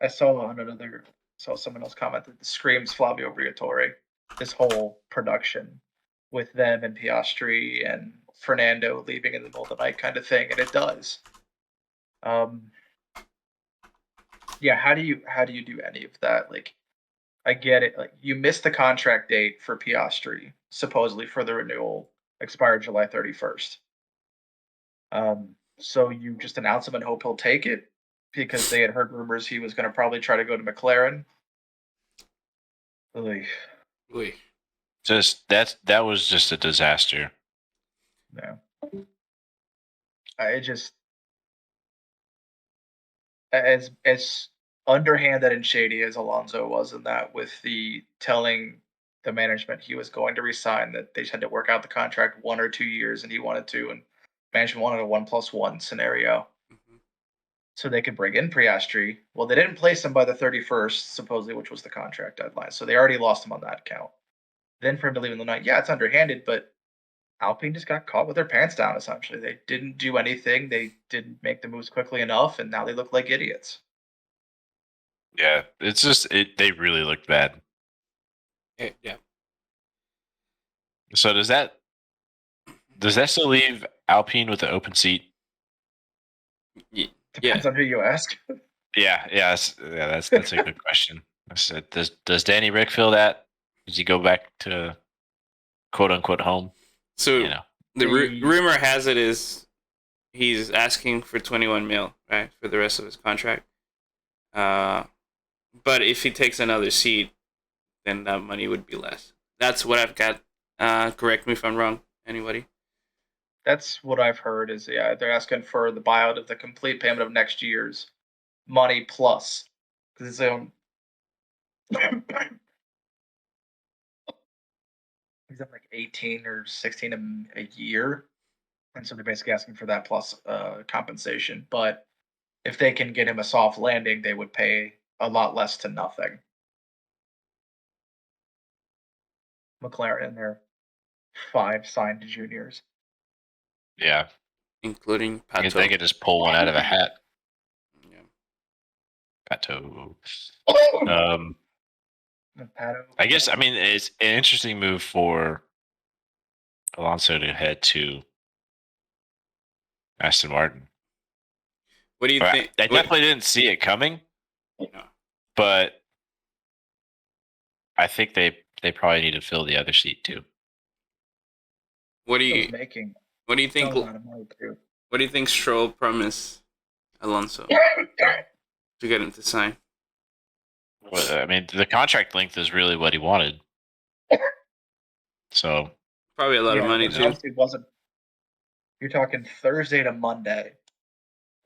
I saw someone else comment that it screams Flavio Briatore. This whole production with them and Piastri and Fernando leaving in the middle of the night kind of thing, and it does. Yeah, how do you do any of that? Like, I get it. Like, you missed the contract date for Piastri, supposedly for the renewal, expired July 31st. So you just announce him and hope he'll take it because they had heard rumors he was going to probably try to go to McLaren. Oy. Just that was just a disaster. No. I just as underhanded and shady as Alonso was in that, with the telling the management he was going to resign, that they had to work out the contract 1 or 2 years and he wanted to, and management wanted a 1+1 scenario. So they could bring in Piastri. Well, they didn't place him by the 31st, supposedly, which was the contract deadline. So they already lost him on that count. Then for him to leave in the night, it's underhanded, but Alpine just got caught with their pants down, essentially. They didn't do anything. They didn't make the moves quickly enough, and now they look like idiots. Yeah, it's just they really looked bad. Yeah. So does that still leave Alpine with an open seat? Depends on who you ask. That's a good question. I said, does Danny Rick feel that? Does he go back to quote unquote home? So the rumor has it is he's asking for 21 mil, right, for the rest of his contract. But if he takes another seat, then that money would be less. That's what I've got. Correct me if I'm wrong. Anybody? That's what I've heard. Is they're asking for the buyout of the complete payment of next year's money plus, because it's own. He's at like 18 or 16 a year, and so they're basically asking for that plus compensation. But if they can get him a soft landing, they would pay a lot less to nothing. McLaren and their 5 signed juniors. Yeah, including Pato. They could just pull one out of a hat. Yeah. Pato. Pato. I guess, I mean, it's an interesting move for Alonso to head to Aston Martin. What do you think? I definitely didn't see it coming, No. But I think they probably need to fill the other seat too. What do you think? What do you think Stroll promised Alonso to get him to sign? Well, I mean, the contract length is really what he wanted. So Probably a lot of money it too. obviously wasn't. You're talking Thursday to Monday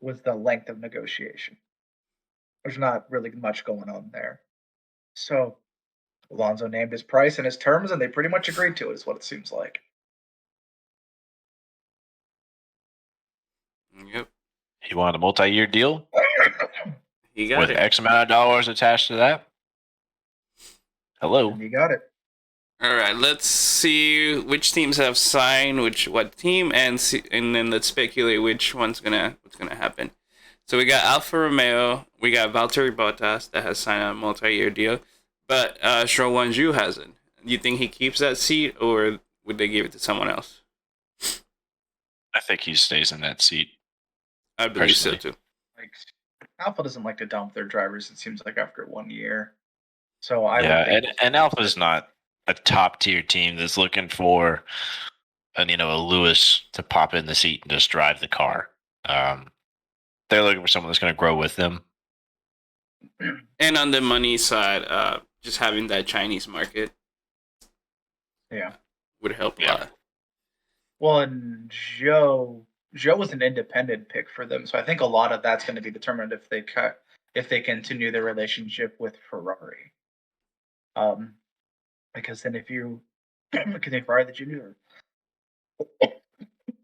was the length of negotiation. There's not really much going on there. So Alonso named his price and his terms, and they pretty much agreed to it, is what it seems like. Yep. he wanted a multi-year deal He got with it. X amount of dollars attached to that. Hello. And you got it. All right, let's see which teams have signed what team, and then let's speculate which what's gonna happen. So we got Alfa Romeo, we got Valtteri Bottas that has signed a multi-year deal, but Zhou Wanzhou hasn't. You think he keeps that seat, or would they give it to someone else? I think he stays in that seat. I believe so Personally. too. Like Alpha doesn't like to dump their drivers, it seems like, after 1 year. So I Yeah, would think and Alpha's not a top tier team that's looking for a Lewis to pop in the seat and just drive the car. They're looking for someone that's going to grow with them. And on the money side, just having that Chinese market would help a lot. Well, and Joe was an independent pick for them, so I think a lot of that's going to be determined if they continue their relationship with Ferrari. Because then if you continue Ferrari the junior,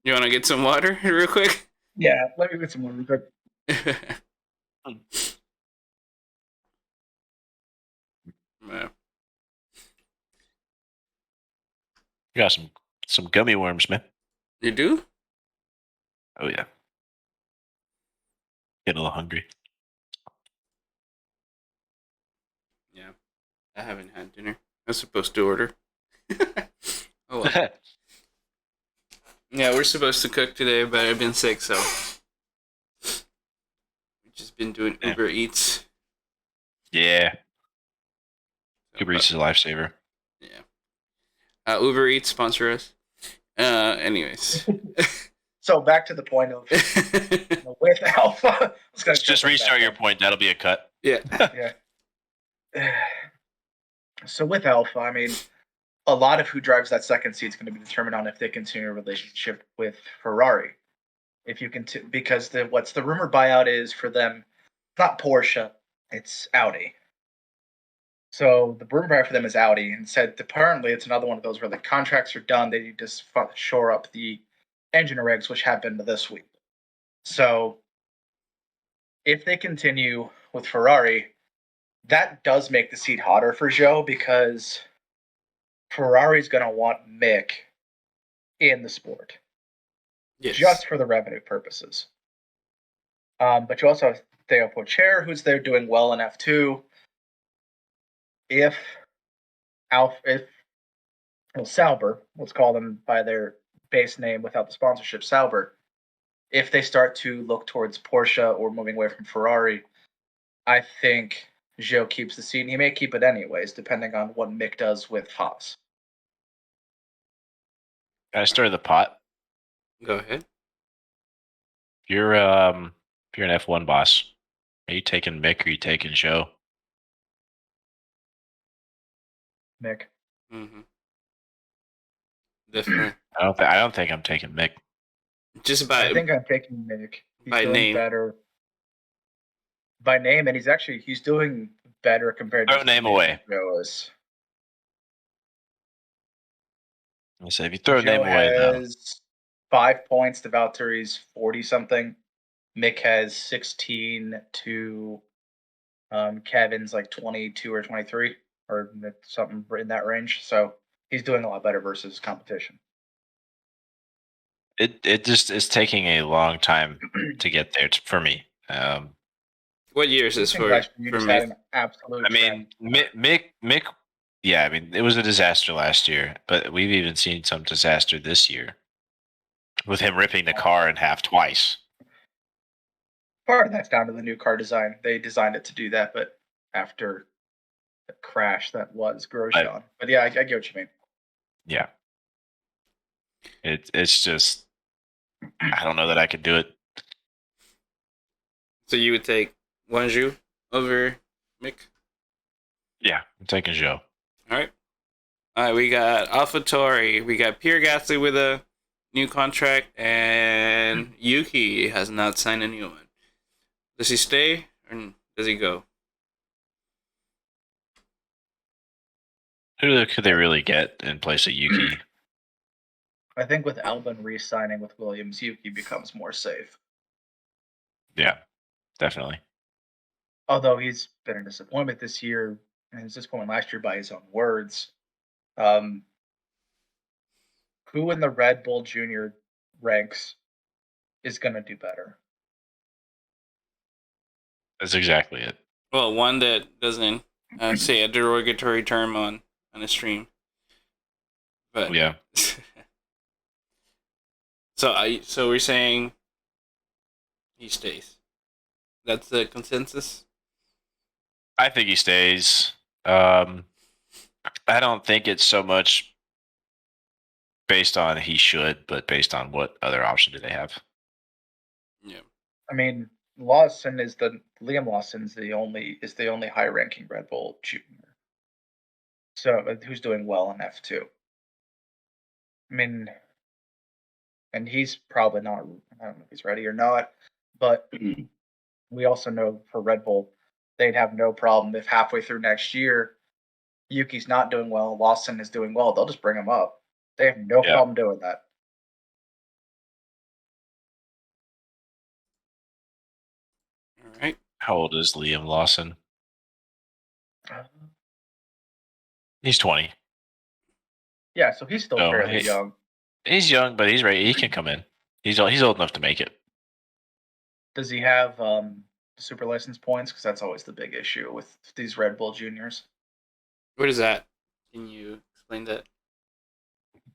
You want to get some water real quick? yeah, let me get some more real quick. Yeah. You got some gummy worms, man. You do? Oh yeah. Getting a little hungry. Yeah. I haven't had dinner. I was supposed to order. Oh well. Yeah, we're supposed to cook today, but I've been sick, so we've just been doing Uber Eats. Yeah. Uber Eats is a lifesaver. Yeah. Uber Eats sponsor us. Anyways. So back to the point of with Alpha. Let's just restart your point. That'll be a cut. Yeah. Yeah. So with Alpha, I mean, a lot of who drives that second seat is going to be determined on if they continue a relationship with Ferrari. If you can, because what's the rumored buyout is for them, not Porsche, it's Audi. So the rumored buyout for them is Audi, and said apparently it's another one of those where the contracts are done. They need to shore up the engine regs, which happened this week. So if they continue with Ferrari, that does make the seat hotter for Joe, because Ferrari's going to want Mick in the sport. Yes. Just for the revenue purposes. But you also have Theo Pocher, who's there doing well in F2. If Sauber, let's call them by their base name without the sponsorship, Sauber, if they start to look towards Porsche or moving away from Ferrari, I think Joe keeps the seat, and he may keep it anyways, depending on what Mick does with Haas. Can I stir the pot? Go ahead. If you're an F1 boss, are you taking Mick or are you taking Joe? Mick. Mm-hmm. Definitely. I don't think I'm taking Mick. Just by I think I'm taking Mick. He's by doing name. better. By name, and he's doing better compared to Throw name away. Joe is. I say if you throw a Joe name away, though, has 5 points to Valtteri's 40 something. Mick has 16 to Kevin's like 22 or 23 or something in that range. So he's doing a lot better versus competition. it just is taking a long time to get there for me. What year is this for You just had Mick? an absolute. I mean, Mick. Yeah, I mean, it was a disaster last year, but we've even seen some disaster this year with him ripping the car in half twice. Part of that's down to the new car design. They designed it to do that, but after the crash that was Grosjean. But yeah, I get what you mean. Yeah. It's just, I don't know that I could do it. So you would take Wanzhou over Mick? Yeah, I'm taking Joe. All right. All right, we got AlphaTauri. We got Pierre Gasly with a new contract, and Yuki has not signed a new one. Does he stay or does he go? Who could they really get in place of Yuki? I think with Albon re-signing with Williams, Yuki becomes more safe. Yeah, definitely. Although he's been a disappointment this year, and his disappointment last year by his own words. Who in the Red Bull Junior ranks is going to do better? That's exactly it. Well, one that doesn't say a derogatory term on a stream. But Yeah. So we're saying he stays. That's the consensus. I think he stays. I don't think it's so much based on he should, but based on what other option do they have. Yeah. I mean, Liam Lawson is the only high-ranking Red Bull Junior. So who's doing well in F2? I mean, and he's probably not. I don't know if he's ready or not, but we also know for Red Bull, they'd have no problem if halfway through next year, Yuki's not doing well, Lawson is doing well. They'll just bring him up. They have no problem doing that. All right. How old is Liam Lawson? He's 20. Yeah, so he's still fairly young. He's young, but he's ready. He can come in. He's old enough to make it. Does he have super license points? Because that's always the big issue with these Red Bull juniors. What is that? Can you explain that?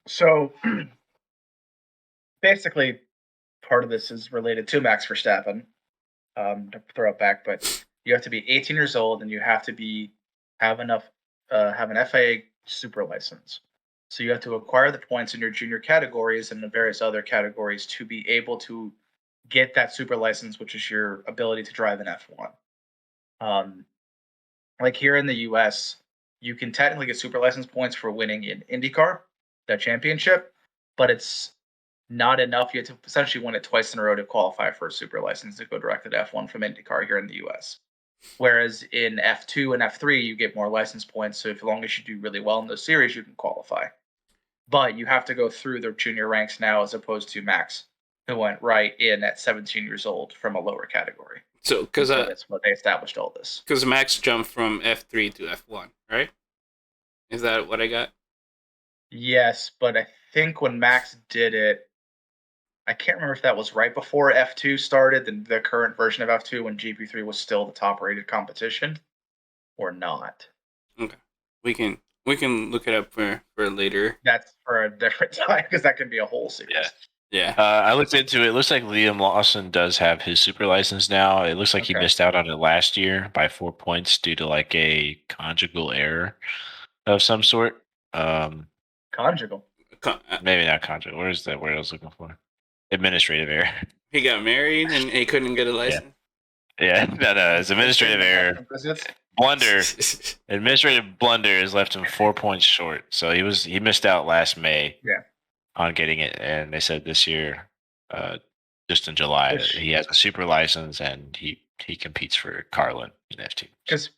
So basically, part of this is related to Max Verstappen. To throw it back, but you have to be 18 years old and you have to have an FIA super license. So you have to acquire the points in your junior categories and the various other categories to be able to get that super license, which is your ability to drive an F1. Like here in the US, you can technically get super license points for winning in IndyCar, that championship, but it's not enough. You have to essentially win it twice in a row to qualify for a super license to go direct to F1 from IndyCar here in the US. Whereas in F2 and F3, you get more license points. So as long as you do really well in those series, you can qualify. But you have to go through the junior ranks now, as opposed to Max, who went right in at 17 years old from a lower category. So that's what they established all this. Because Max jumped from F3 to F1, right? Is that what I got? Yes, but I think when Max did it, I can't remember if that was right before F2 started, the current version of F2, when GP3 was still the top-rated competition, or not. Okay, we can look it up for later. That's for a different time, because that can be a whole series. Yeah. I looked into it. It looks like Liam Lawson does have his super license now. It looks like he missed out on it last year by 4 points due to like a conjugal error of some sort. Conjugal? Maybe not conjugal. Where's that word I was looking for? Administrative error. He got married and he couldn't get a license? Yeah. No. It's administrative error. Blunder. Administrative blunder has left him 4 points short. So he missed out last May. Yeah. On getting it, and they said this year, just in July, he has a super license and he competes for Carlin in F2. Because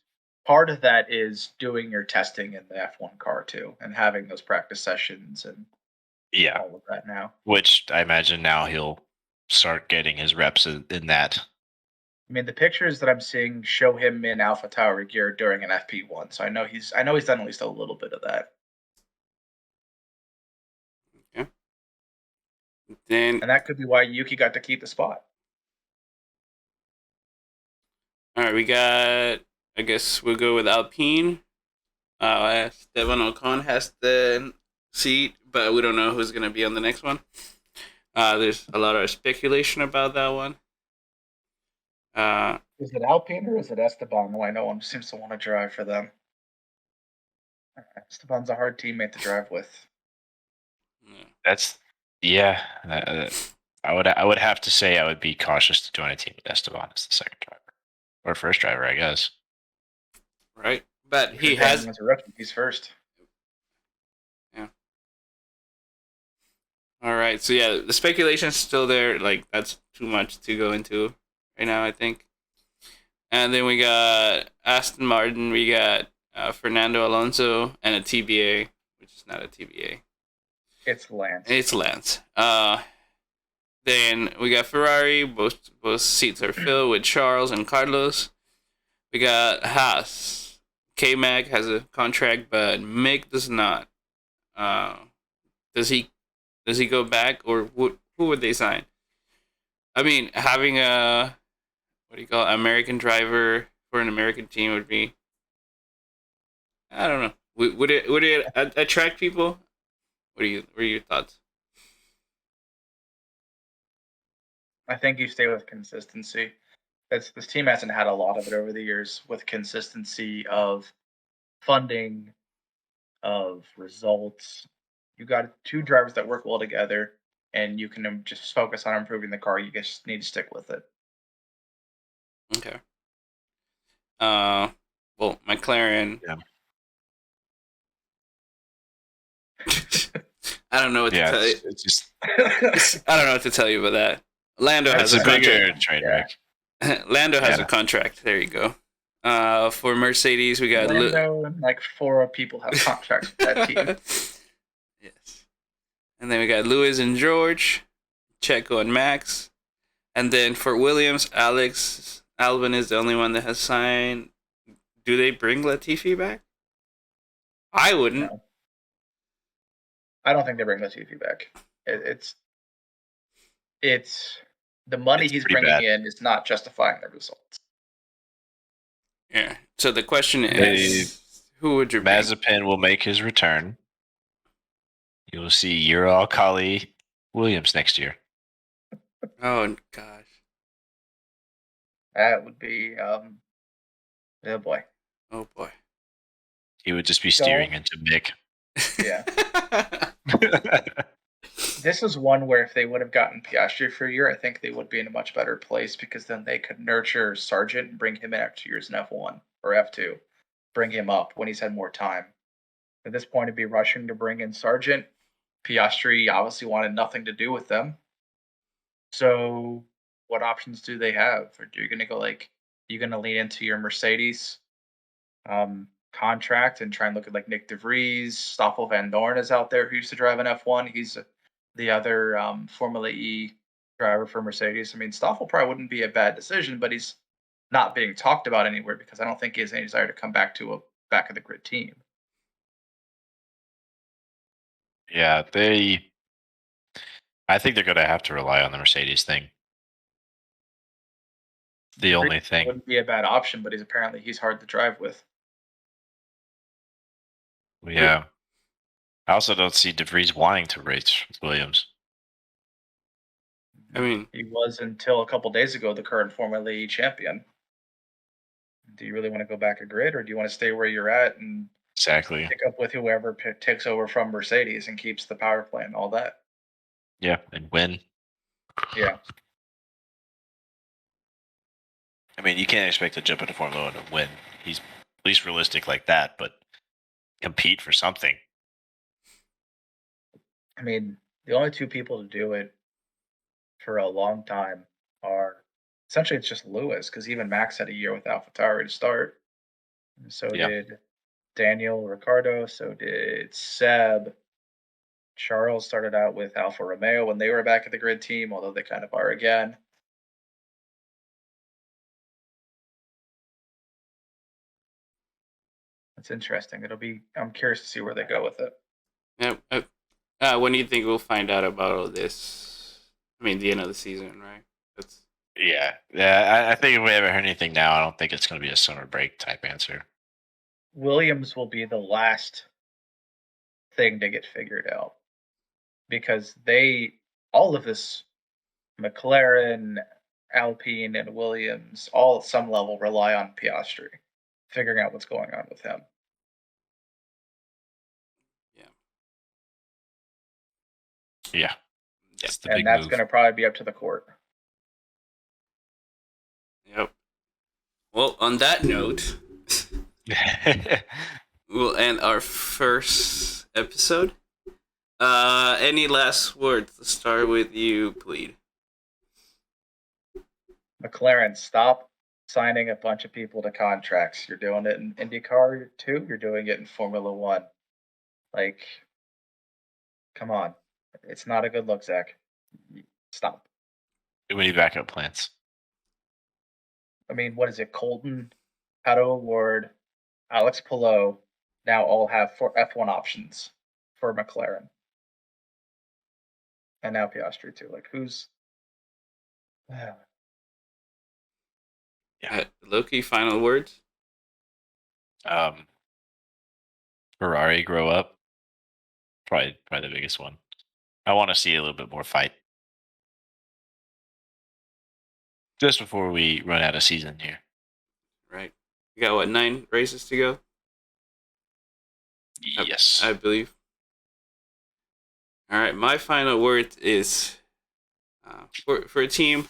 part of that is doing your testing in the F1 car too, and having those practice sessions and all of that now. Which I imagine now he'll start getting his reps in that. I mean, the pictures that I'm seeing show him in AlphaTauri gear during an FP1, so I know he's done at least a little bit of that. And that could be why Yuki got to keep the spot. All right, we got. I guess we'll go with Alpine. Esteban Ocon has the seat, but we don't know who's going to be on the next one. There's a lot of speculation about that one. Is it Alpine or is it Esteban? Well, I know one seems to want to drive for them. Esteban's a hard teammate to drive with. I would have to say I would be cautious to join a team with Esteban as the second driver or first driver, I guess. Right, but he has. As a rookie, he's first. All right. So yeah, the speculation's still there. Like that's too much to go into right now, I think. And then we got Aston Martin. We got Fernando Alonso and a TBA, which is not a TBA. It's Lance. It's Lance. Then we got Ferrari. Both seats are filled with Charles and Carlos. We got Haas. K-Mag has a contract, but Mick does not. Does he go back, or who would they sign? I mean, having a what do you call it, American driver for an American team would be. I don't know. Would it attract people? What are your thoughts? I think you stay with consistency. This team hasn't had a lot of it over the years with consistency of funding, of results. You got two drivers that work well together, and you can just focus on improving the car. You just need to stick with it. Okay. Well, McLaren. Yeah. I don't know what to tell you. It's just I don't know what to tell you about that. Lando has a bigger contract. train wreck. Lando has a contract. There you go. For Mercedes, we got Lando and like 4 people have contracts with that team. Yes. And then we got Lewis and George, Checo and Max. And then for Williams, Alex Albon is the only one that has signed. Do they bring Latifi back? I wouldn't. No. I don't think they bring Latifi back. It's the money he's bringing in is not justifying the results. Yeah. So the question is, who would you bring? Mazepin will make his return. You will see Ural Kali Williams next year. Oh gosh. That would be oh boy. Oh boy. He would just be steering into Mick. Yeah. This is one where if they would have gotten Piastri for a year, I think they would be in a much better place because then they could nurture Sargent and bring him in after 2 years in F1 or F2. Bring him up when he's had more time. At this point, it'd be rushing to bring in Sargent. Piastri obviously wanted nothing to do with them. So what options do they have? Are you going to go you going to lean into your Mercedes contract and try and look at like Nick DeVries? Stoffel Van Dorn is out there who used to drive an F1. He's the other Formula E driver for Mercedes. I mean, Stoffel probably wouldn't be a bad decision, but he's not being talked about anywhere because I don't think he has any desire to come back to a back of the grid team. Yeah, I think they're going to have to rely on the Mercedes thing. The only thing wouldn't be a bad option, but he's hard to drive with. Yeah. I also don't see DeVries wanting to race with Williams. I mean, he was until a couple days ago the current Formula E champion. Do you really want to go back a grid, or do you want to stay where you're at and exactly pick up with whoever takes over from Mercedes and keeps the power plant and all that? Yeah, and win. Yeah. I mean, you can't expect to jump into Formula 1 and win. He's at least realistic like that, but compete for something. I mean, the only 2 people to do it for a long time are essentially it's just Lewis, because even Max had a year with AlphaTauri to start. And so did Daniel Ricciardo, so did Seb. Charles started out with Alfa Romeo when they were back at the grid team, although they kind of are again. It's interesting. I'm curious to see where they go with it. Yeah. When do you think we'll find out about all this? I mean, the end of the season, right? Yeah. I think if we haven't heard anything now, I don't think it's going to be a summer break type answer. Williams will be the last thing to get figured out because all of this, McLaren, Alpine, and Williams, all at some level rely on Piastri figuring out what's going on with him. Yeah. And that's going to probably be up to the court. Yep. Well, on that note, we'll end our first episode. Any last words? Let's start with you, please. McLaren, stop signing a bunch of people to contracts. You're doing it in IndyCar too. You're doing it in Formula One. Like, come on, it's not a good look, Zach. Stop. We need backup plans. I mean, what is it? Colton, Pato Award, Alex Palou now all have for F1 options for McLaren, and now Piastri too. Like, who's? Loki, final words? Ferrari grow up. Probably the biggest one. I want to see a little bit more fight. Just before we run out of season here. Right. We got, what, 9 races to go? Yes. I believe. All right, my final word is for a team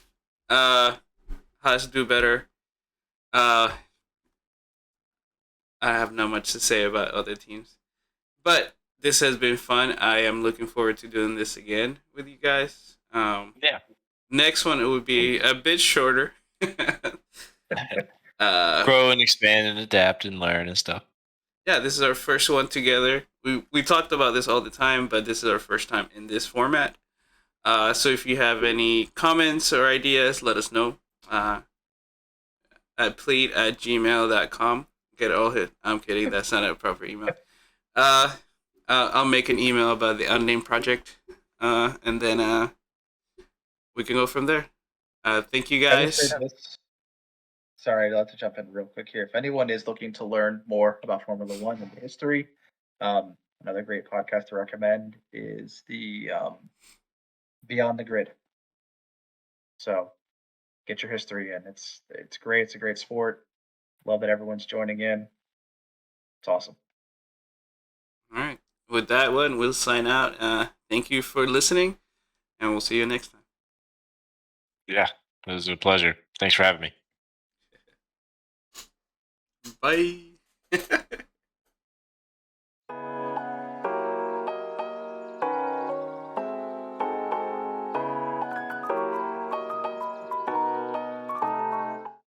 has to do better. I have not much to say about other teams, but this has been fun. I am looking forward to doing this again with you guys. Yeah. Next one, it would be a bit shorter. Grow and expand and adapt and learn and stuff. Yeah, this is our first one together. We talked about this all the time, but this is our first time in this format. So if you have any comments or ideas, let us know. At pleat@gmail.com. Get it all hit. I'm kidding. That's not a proper email. I'll make an email about the unnamed project, and then we can go from there. Thank you guys. Sorry, I'd like to jump in real quick here. If anyone is looking to learn more about Formula One and the history, another great podcast to recommend is the Beyond the Grid. So get your history in. It's great. It's a great sport. Love that everyone's joining in. It's awesome. All right. With that one, we'll sign out. Thank you for listening, and we'll see you next time. Yeah, it was a pleasure. Thanks for having me. Bye.